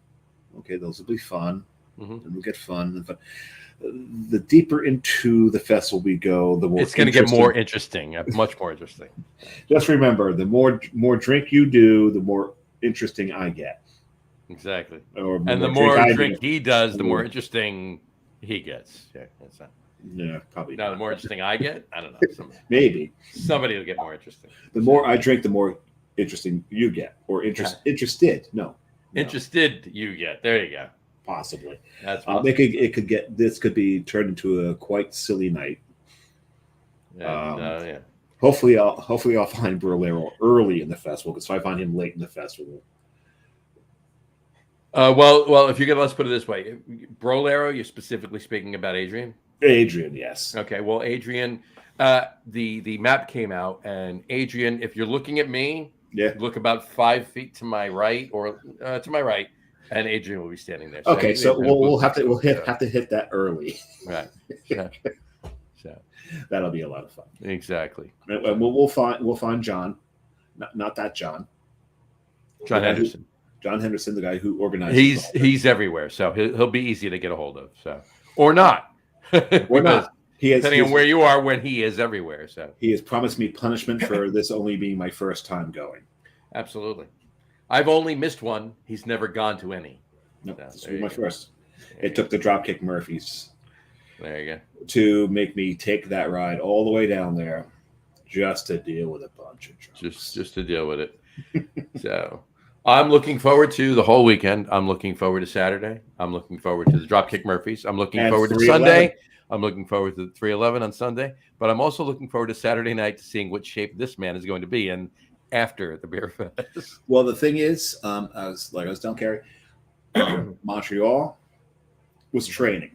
Okay, those will be fun. Mm-hmm. And we'll get fun. But the deeper into the festival we go, the more it's going to get more interesting, much more interesting. Just remember, the more drink you do, the more interesting I get. Exactly. And the more drink he does, the more interesting he gets. Yeah, that's not. Yeah, probably. Now, the more interesting I get, I don't know. Maybe somebody will get more interesting. The more I drink, the more interesting you get, or interested. No, interested you get. There you go. Possibly. That's it could get. This could be turned into a quite silly night. Yeah. Hopefully I'll find Brolero early in the festival, because if I find him late in the festival. Well, if you're gonna, let's put it this way, Brolero, you're specifically speaking about Adrian. Adrian, yes. Okay, well, Adrian, the map came out, and Adrian, if you're looking at me, look about 5 feet to my right or to my right, and Adrian will be standing there. Okay, so we'll have to hit that early. Right. So that'll be a lot of fun. Exactly. And we'll find John, not that John. John Henderson. John Henderson, the guy who organizes. He's everywhere, so he'll be easy to get a hold of. So or not. Or not. Depending on where you are when he is everywhere. So he has promised me punishment for this only being my first time going. Absolutely. I've only missed one. He's never gone to any. No, this was my first. It took the Dropkick Murphys. There you go. to make me take that ride all the way down there just to deal with a bunch of drunks. Just to deal with it. So I'm looking forward to the whole weekend. I'm looking forward to Saturday. I'm looking forward to the Dropkick Murphys. I'm looking And forward to 311. Sunday. I'm looking forward to the 311 on Sunday. But I'm also looking forward to Saturday night to seeing what shape this man is going to be in after the beer fest. Well, the thing is, I was telling Carrie, Montreal was training.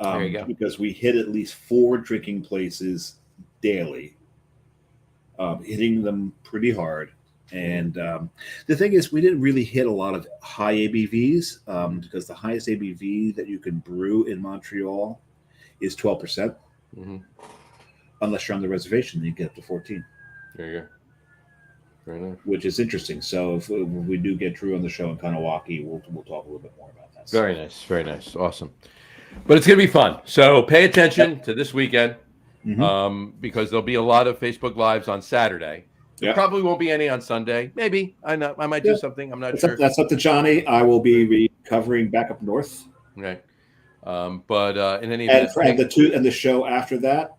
There you go. Because we hit at least 4 drinking places daily, hitting them pretty hard. And the thing is, we didn't really hit a lot of high ABVs because the highest ABV that you can brew in Montreal is 12%. Mm-hmm. Unless you're on the reservation, you get up to 14. There you go. Very nice. Which is interesting. So if we do get Drew on the show in Kanawaki, we'll talk a little bit more about that. Very nice. Very nice. Awesome. But it's going to be fun. So pay attention to this weekend because there'll be a lot of Facebook Lives on Saturday. There probably won't be any on Sunday. Maybe. I might do something. I'm not sure. That's up to Johnny. I will be recovering back up north. Right. But in any event. And the show after that,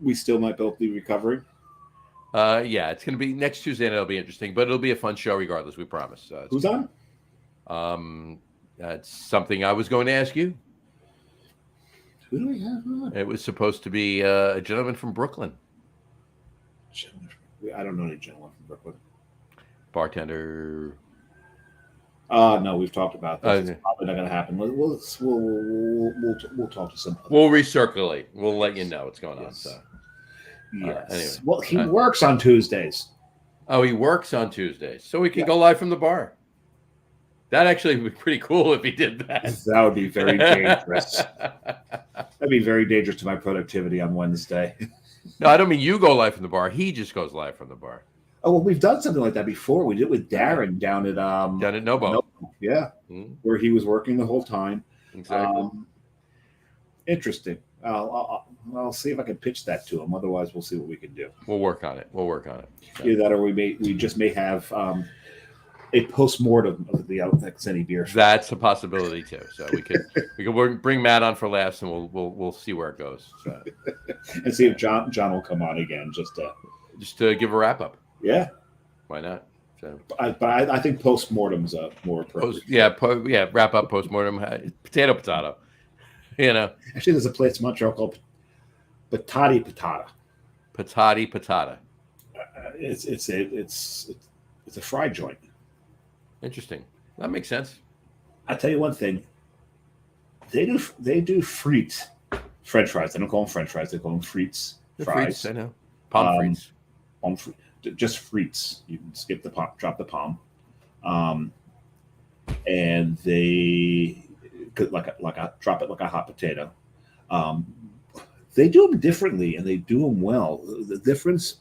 we still might both be recovering. Yeah, it's going to be next Tuesday, and it'll be interesting. But it'll be a fun show regardless, we promise. Who's on? That's something I was going to ask you. Who do we have on? It was supposed to be a gentleman from Brooklyn. I don't know any gentleman from Brooklyn. Bartender. No, we've talked about this. Okay. It's probably not going to happen. We'll talk to some. We'll recirculate. We'll let you know what's going on. So. Yes. Anyway. Well, he works on Tuesdays. Oh, he works on Tuesdays, so we can go live from the bar. That actually would be pretty cool if he did that. That would be very dangerous. That'd be very dangerous to my productivity on Wednesday. No, I don't mean you go live from the bar. He just goes live from the bar. Oh, well, we've done something like that before. We did it with Darren down at Nobo. Yeah, where he was working the whole time. Exactly. Interesting. I'll see if I can pitch that to him. Otherwise, we'll see what we can do. We'll work on it. So. Either that, or we just may have a post-mortem of the Outback beer show. That's a possibility too. So we could bring Matt on for laughs, and we'll see where it goes. So. And see if John will come on again, just to give a wrap up. Yeah, why not? So, but I think post-mortem's more appropriate. Wrap up post-mortem. Potato. You know. Actually, there's a place in Montreal called Patati Patata. Patata. It's a fried joint. Interesting. That makes sense. I'll tell you one thing. They do frites, French fries. They don't call them French fries. They call them frites. Fries. Frites, I know. Palm frites. Just frites. You can skip the palm, drop the palm, and they drop it like a hot potato. They do them differently, and they do them well. The difference,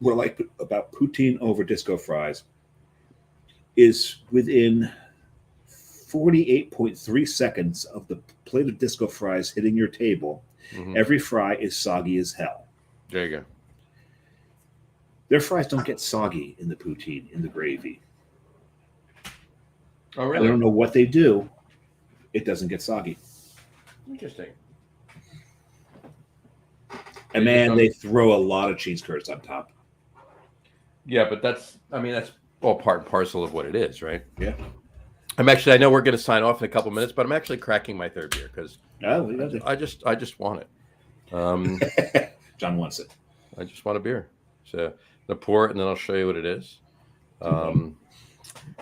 we're like about poutine over disco fries, is within 48.3 seconds of the plate of disco fries hitting your table, every fry is soggy as hell. There you go. Their fries don't get soggy in the poutine, in the gravy. Oh, really? I don't know what they do. It doesn't get soggy. Interesting. And man, they throw a lot of cheese curds on top. Yeah, but that's all part and parcel of what it is, right? Yeah. I know we're going to sign off in a couple minutes, but I'm actually cracking my third beer because I just want it. John wants it. I just want a beer. So I'll pour it, and then I'll show you what it is.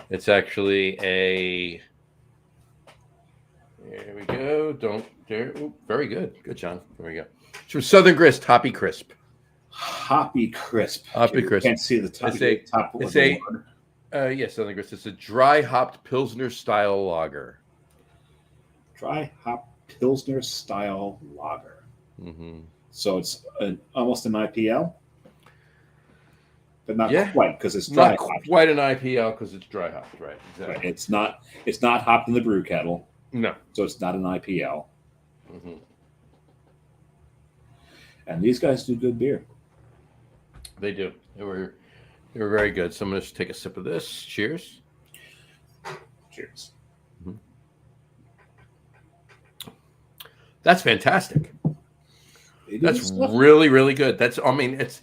It's actually a. There we go. Very good. Good, John. There we go. It's from Southern Grist, Hoppy Crisp. Hoppy Crisp. Can't see the top. Southern Grist. It's a dry hopped Pilsner style lager. Dry hop Pilsner style lager. Mm-hmm. So it's almost an IPL, but not quite because it's dry. Not quite an IPL because it's dry hopped, right? Exactly. Right. It's not hopped in the brew kettle. No. So it's not an IPL. Mm-hmm. And these guys do good beer. They do. They were very good. So I'm going to just take a sip of this. Cheers. Cheers. Mm-hmm. That's fantastic. That's Stuff. really, really good. That's, I mean, it's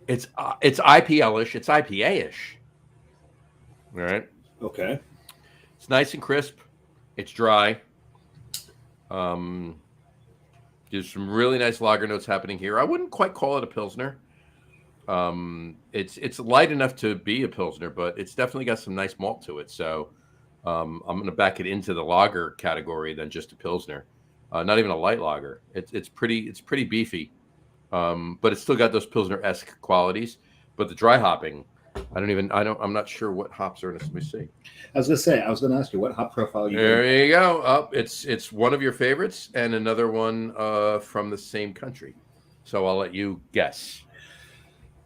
IPL-ish. It's IPA-ish. All right. Okay. It's nice and crisp. It's dry. There's some really nice lager notes happening here. I wouldn't quite call it a Pilsner. It's light enough to be a Pilsner, but it's definitely got some nice malt to it. So I'm going to back it into the lager category than just a Pilsner. Not even a light lager. It's pretty beefy, but it's still got those Pilsner-esque qualities. But the dry hopping, I'm not sure what hops are in this. Let me see. I was going to ask you what hop profile you There you go. It's one of your favorites and another one from the same country. So I'll let you guess.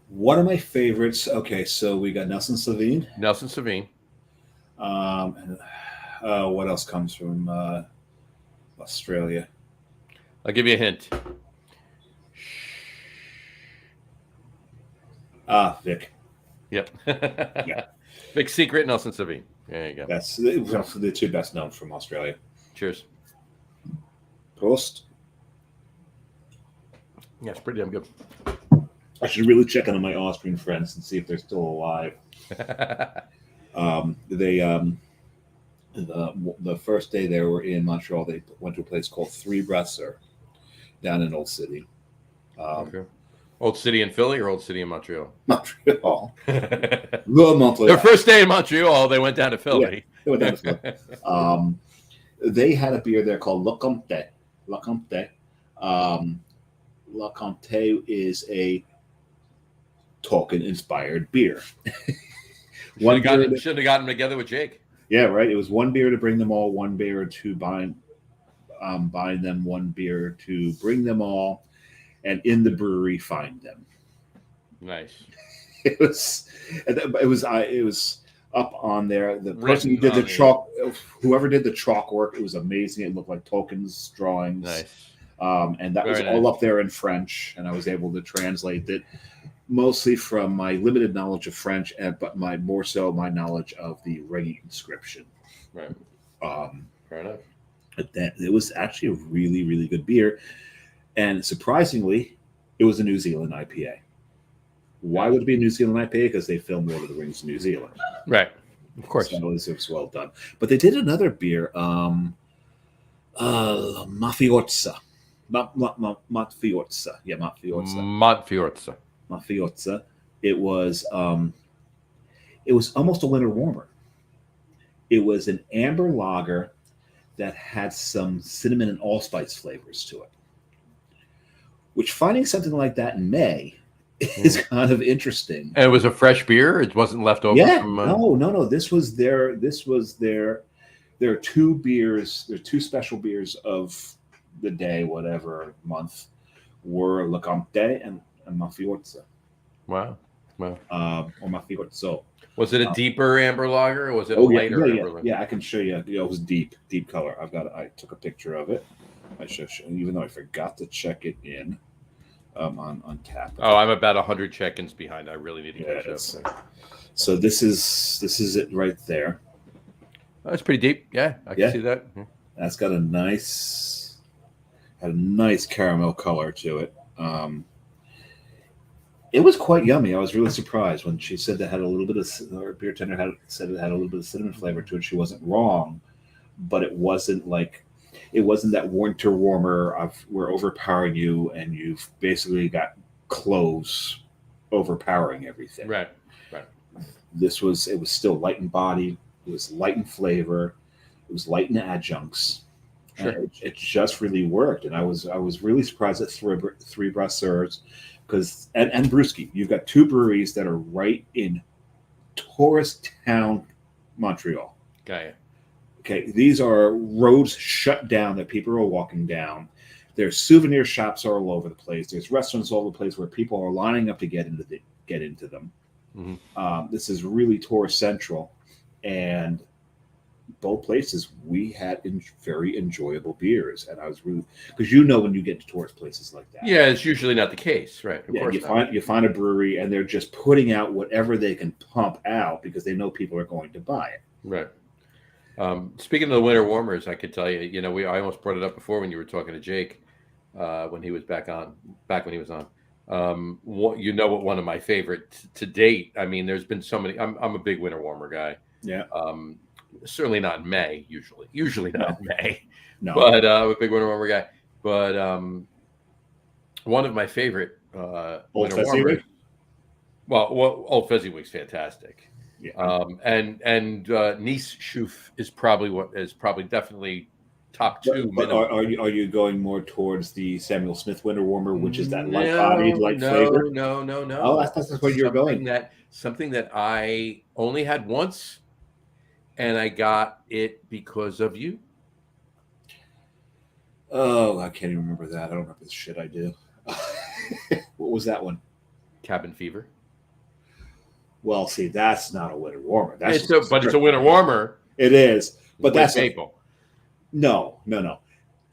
One of my favorites. Okay, so we got Nelson Sauvin. And what else comes from Australia? I'll give you a hint. Vic. Yep. Yeah. Big Secret, Nelson Sauvin. There you go. That's the two best known from Australia. Cheers. Prost. Yeah, it's pretty damn good. I should really check in on my Austrian friends and see if they're still alive. The first day they were in Montreal, they went to a place called Three Brasser down in Old City. Okay. Old City in Philly or Old City in Montreal? Montreal. Their first day in Montreal, they went down to Philly. Yeah, they went down to Philly. They had a beer there called Le Comte. Le Comte. Le Comte is a Tolkien-inspired beer. Should have gotten together with Jake. Yeah, right. It was one beer to bring them all, one beer to bind them, one beer to bring them all, and in the brewery find them. Nice. It was up on there. The person who did the chalk, whoever did the chalk work, it was amazing. It looked like Tolkien's drawings. Nice. And that was all up there in French, and I was able to translate it mostly from my limited knowledge of French, but more so my knowledge of the Regi inscription. Right. Fair enough. But it was actually a really, really good beer, and surprisingly, it was a New Zealand IPA. Why would it be a New Zealand IPA? Because they filmed Lord of the Rings in New Zealand. Right. Of course. So it was well done. But they did another beer, Mafioza. Mafioza. Yeah, Mafioza. Mafioza. It was almost a winter warmer. It was an amber lager that had some cinnamon and allspice flavors to it. Which, finding something like that in May is kind of interesting. And it was a fresh beer. It wasn't left over. Yeah, from, no. This was their two beers. Their two special beers of the day, whatever month, were Le Comte and Mafioza. Wow. Or Mafiozo. Was it a deeper amber lager, or was it a lighter amber lager? Yeah, I can show you. It was deep color. I took a picture of it. I should show, even though I forgot to check it in on tap. Oh, I'm about 100 check-ins behind. I really need to catch up. So this is it right there. Oh, it's pretty deep. Yeah, I can see that. That's got a nice caramel color to it. It was quite yummy. I was really surprised when she said that had a little bit of, or beer tender said it had a little bit of cinnamon flavor to it. She wasn't wrong, but it wasn't that winter warmer of we're overpowering you and you've basically got cloves overpowering everything. Right. It was still light in body. It was light in flavor. It was light in adjuncts. Sure. It just really worked, and I was really surprised at Three Brasseurs because and Brewski. You've got two breweries that are right in tourist town, Montreal. Got you. Okay, these are roads shut down that people are walking down. There's souvenir shops all over the place. There's restaurants all over the place where people are lining up to get into them. Mm-hmm. This is really tourist central, and both places we had very enjoyable beers, and I was really because when you get to tourist places like that, yeah, it's usually not the case, right? Of course you find a brewery and they're just putting out whatever they can pump out because they know people are going to buy it, right? Speaking of the winter warmers, I could tell you, I almost brought it up before when you were talking to Jake when he was back when he was on. What one of my favorite to date. I mean, there's been so many. I'm a big winter warmer guy. Yeah. Certainly not in May. Usually not in May. No. But I'm a big winter warmer guy. But one of my favorite Old winter Fezziwig? warmers. Well, Old Fezziwig's fantastic. Yeah. And Nice Schoof is probably definitely top two. But are you going more towards the Samuel Smith winter warmer, which is that light-bodied, light flavor? No. Oh, that's where you're going. Something that I only had once, and I got it because of you. Oh, I can't even remember that. I don't remember the shit I do. What was that one? Cabin Fever. Well, see, that's not a winter warmer. It's a winter warmer. It is, but that's maple. No.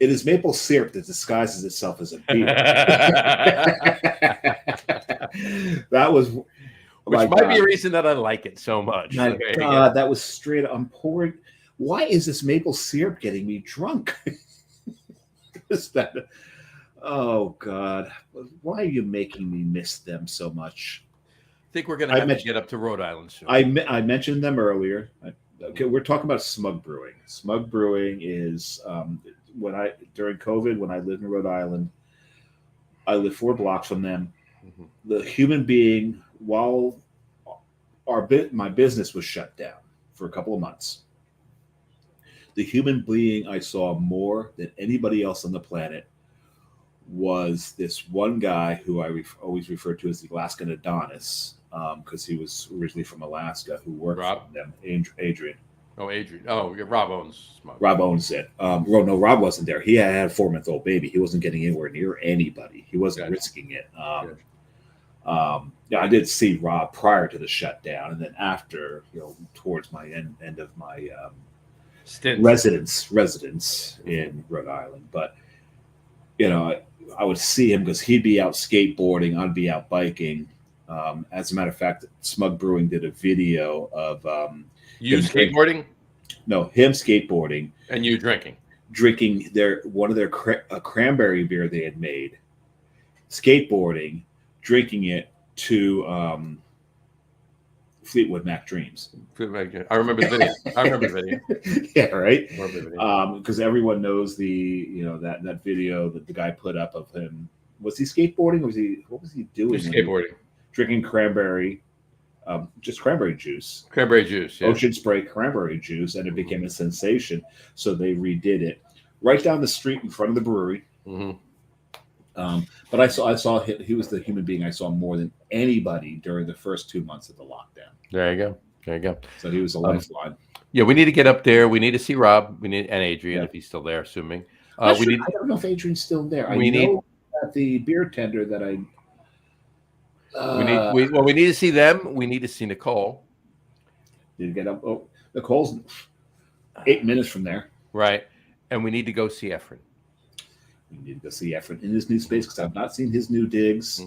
It is maple syrup that disguises itself as a beer. That was, which might be a reason that I like it so much. My God, that was straight up. I'm pouring. Why is this maple syrup getting me drunk? Is that? Oh God, why are you making me miss them so much? I think we're going to have to get up to Rhode Island soon. I mentioned them earlier. Okay, we're talking about Smug Brewing. Smug Brewing is during COVID, when I lived in Rhode Island, I lived 4 blocks from them. Mm-hmm. The human being, while my business was shut down for a couple of months, the human being I saw more than anybody else on the planet was this one guy who I always refer to as the Alaskan Adonis, because he was originally from Alaska, who worked for them, Adrian. Oh, Adrian. Oh, Rob owns Smug. Rob owns it. No, Rob wasn't there. He had a 4-month-old baby. He wasn't getting anywhere near anybody. He wasn't risking it. I did see Rob prior to the shutdown, and then after, towards my end of my residence in Rhode Island. But I would see him because he'd be out skateboarding, I'd be out biking. As a matter of fact, Smug Brewing did a video of you skateboarding. No, him skateboarding and you drinking one of their cranberry beer they had made, skateboarding, drinking it to Fleetwood Mac Dreams. I remember the video. Yeah, right. Because everyone knows that video that the guy put up of him. Was he skateboarding? Or what was he doing? He was skateboarding, drinking cranberry, just cranberry juice. Cranberry juice. Yeah. Ocean Spray cranberry juice, and it became a sensation. So they redid it right down the street in front of the brewery. Mm-hmm. But I saw he was the human being I saw more than anybody during the first 2 months of the lockdown. There you go. So he was a lifeline. Yeah, we need to get up there. We need to see Rob. And Adrian, if he's still there, assuming. I don't know if Adrian's still there. I know that the beer tender that I. We need to see them. We need to see Nicole. Need to get up. Oh, Nicole's 8 minutes from there. Right, and we need to go see Efren. We need to go see Efren in his new space because I've not seen his new digs.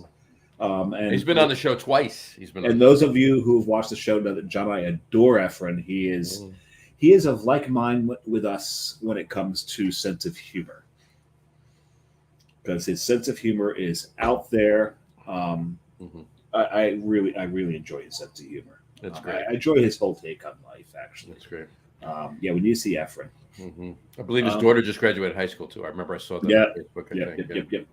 And he's been on the show twice. Those of you who have watched the show know that John and I adore Efren. He is of like mind with us when it comes to sense of humor, because his sense of humor is out there. I really enjoy his sense of humor. That's great. I enjoy his whole take on life. Actually, that's great. We need to see Efren. Mm-hmm. I believe his daughter just graduated high school too. I remember I saw that on Facebook. Yep.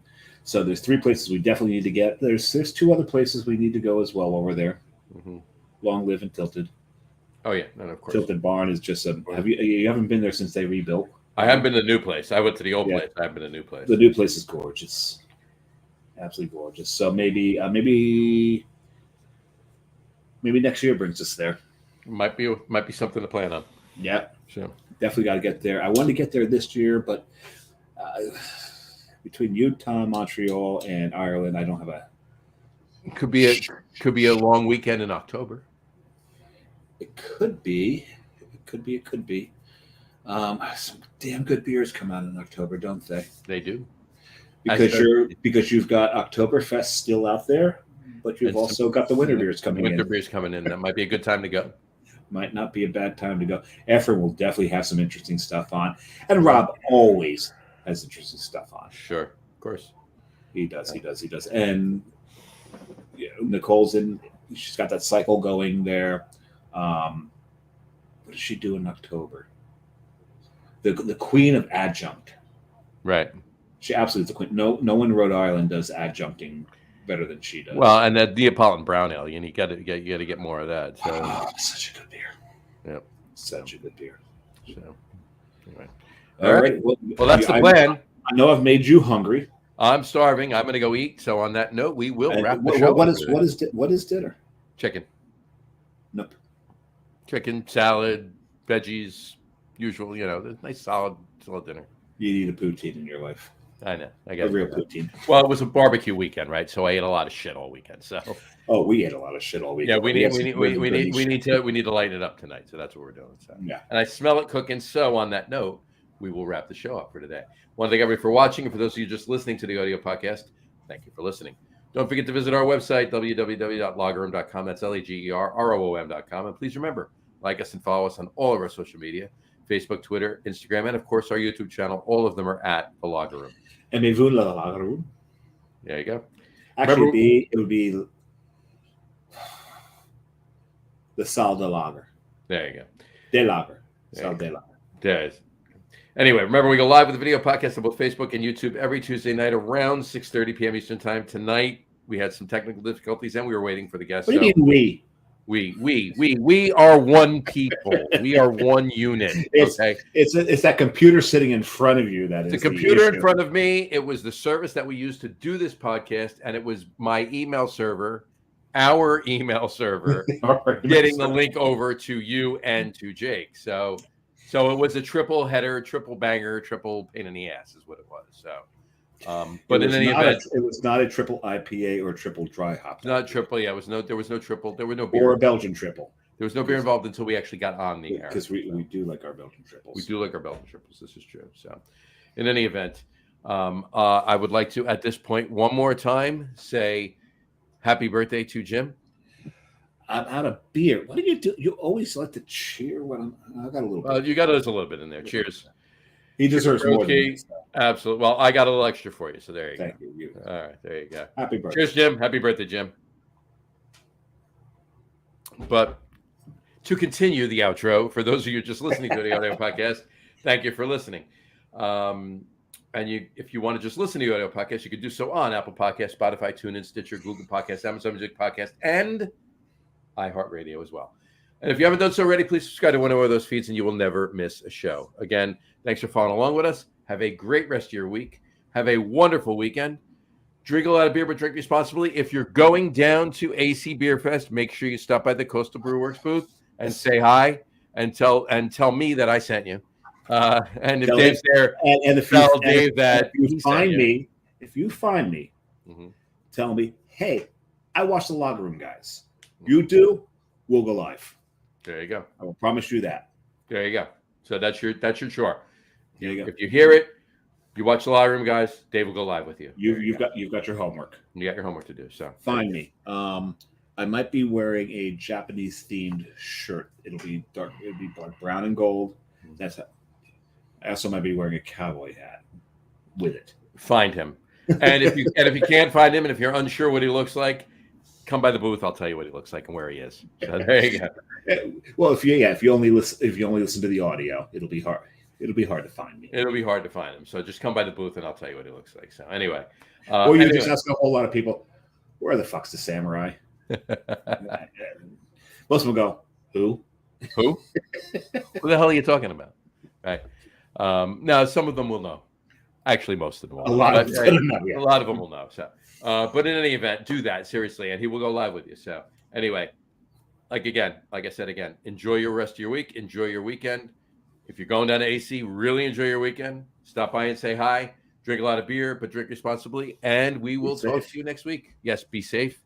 So there's 3 places we definitely need to get. There's 2 other places we need to go as well over there. Mm-hmm. Long Live and Tilted. Oh yeah, no, of course. Tilted Barn is just you haven't been there since they rebuilt? I haven't been to the new place. I went to the old place. I haven't been to the new place. The new place is gorgeous, absolutely gorgeous. So maybe next year brings us there. Might be something to plan on. Yeah, sure. Definitely got to get there. I wanted to get there this year, but between Utah, Montreal, and Ireland, I don't have a. Could be a long weekend in October. It could be. It could be. Some damn good beers come out in October, don't they? They do. Because you've got Oktoberfest still out there, but you've also got the winter beers coming in. Winter beers coming in. That might be a good time to go. might not be a bad time to go. Efren will definitely have some interesting stuff on, and Rob always has interesting stuff on. Sure, of course. He does. And Nicole's in. She's got that cycle going there. What does she do in October? The queen of adjunct. Right. She absolutely is the queen. No one in Rhode Island does adjuncting better than she does. Well, and that Neapolitan brown ale, you got to get more of that. So such a good beer. Yep. Such a good beer. So anyway. All right. Well, that's the plan. I know I've made you hungry. I'm starving. I'm going to go eat. So on that note, we will wrap the show. What is dinner? Chicken. Nope. Chicken, salad, veggies, usual. Nice solid dinner. You need a poutine in your life. I know. I got a real poutine. Well, it was a barbecue weekend, right? So I ate a lot of shit all weekend. So. Oh, we ate a lot of shit all weekend. Yeah, we need to lighten it up tonight. So that's what we're doing. So. Yeah. And I smell it cooking. So on that note, we will wrap the show up for today. Want to thank everybody for watching, and for those of you just listening to the audio podcast, thank you for listening. Don't forget to visit our website, www.lagerroom.com. That's LAGERROOM.com. And please remember, like us and follow us on all of our social media, Facebook, Twitter, Instagram, and of course our YouTube channel. All of them are at The Lager Room. Aimez-vous la Lager Room? There you go. Actually, it would be the Salle de Lager. There you go. De Lager. Salle de Lager. There it is. Anyway, remember, we go live with the video podcast on both Facebook and YouTube every Tuesday night around 6:30 p.m. Eastern Time. Tonight, we had some technical difficulties, and we were waiting for the guests. What do you mean we? We are one people. We are one unit. Okay, it's that computer sitting in front of you that is the computer in front of me. It was the service that we used to do this podcast, and it was my email server, our email server, getting the link over to you and to Jake. So it was a triple header, triple banger, triple pain in the ass is what it was. So. But in any event, it was not a triple IPA or triple dry hop. Not triple. Yeah, there was no triple. There were no beer. Or a Belgian triple. There was no beer involved until we actually got on the air. Because we do like our Belgian triples. We do like our Belgian triples. This is true. So, in any event, I would like to, at this point, one more time, say happy birthday to Jim. I'm out of beer. What do you do? You always like to cheer when I got a little bit. You got us a little bit in there. Cheers. He deserves more than me. Absolutely. Well, I got a little extra for you, so there you go. Thank you. All right, there you go. Happy birthday. Cheers, Jim. Happy birthday, Jim. But to continue the outro, for those of you just listening to the audio podcast, thank you for listening. And if you want to just listen to the audio podcast, you can do so on Apple Podcasts, Spotify, TuneIn, Stitcher, Google Podcasts, Amazon Music Podcast, and iHeartRadio as well. And if you haven't done so already, please subscribe to one of those feeds and you will never miss a show. Again, thanks for following along with us. Have a great rest of your week. Have a wonderful weekend. Drink a lot of beer, but drink responsibly. If you're going down to AC Beer Fest, make sure you stop by the Coastal Brew Works booth and say hi and tell me that I sent you. And if Dave's there, tell Dave that if you find me, tell me, hey, I watched the Lager Room guys. You do, we'll go live. There you go. I will promise you that. There you go. So that's your chore. There you go. If you hear it, you watch the Lager Room guys, Dave will go live with you. You've got your homework. You got your homework to do. So find me. I might be wearing a Japanese themed shirt. It'll be dark brown and gold. That's how. I also might be wearing a cowboy hat with it. Find him. And if you can't find him, and if you're unsure what he looks like, come by the booth. I'll tell you what he looks like and where he is. So there you go. Well, if you only listen to the audio, it'll be hard. It'll be hard to find me. It'll be hard to find him. So just come by the booth and I'll tell you what he looks like. So anyway, or you just ask a whole lot of people, where the fuck's the samurai? Most of them go, who? Who the hell are you talking about? Right. Now some of them will know. Actually, most of them will. A lot of them will know. So. But in any event, do that seriously, and he will go live with you. So anyway, like I said again, enjoy your rest of your week. Enjoy your weekend. If you're going down to AC, really enjoy your weekend. Stop by and say hi. Drink a lot of beer, but drink responsibly. And we will talk to you next week. Yes, be safe.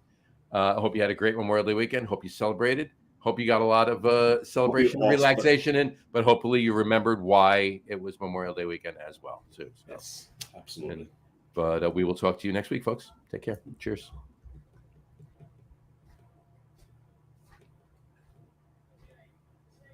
I hope you had a great Memorial Day weekend. Hope you celebrated. Hope you got a lot of celebration and relaxation in. But hopefully you remembered why it was Memorial Day weekend as well, too. So, yes, absolutely. But we will talk to you next week, folks. Take care. Cheers.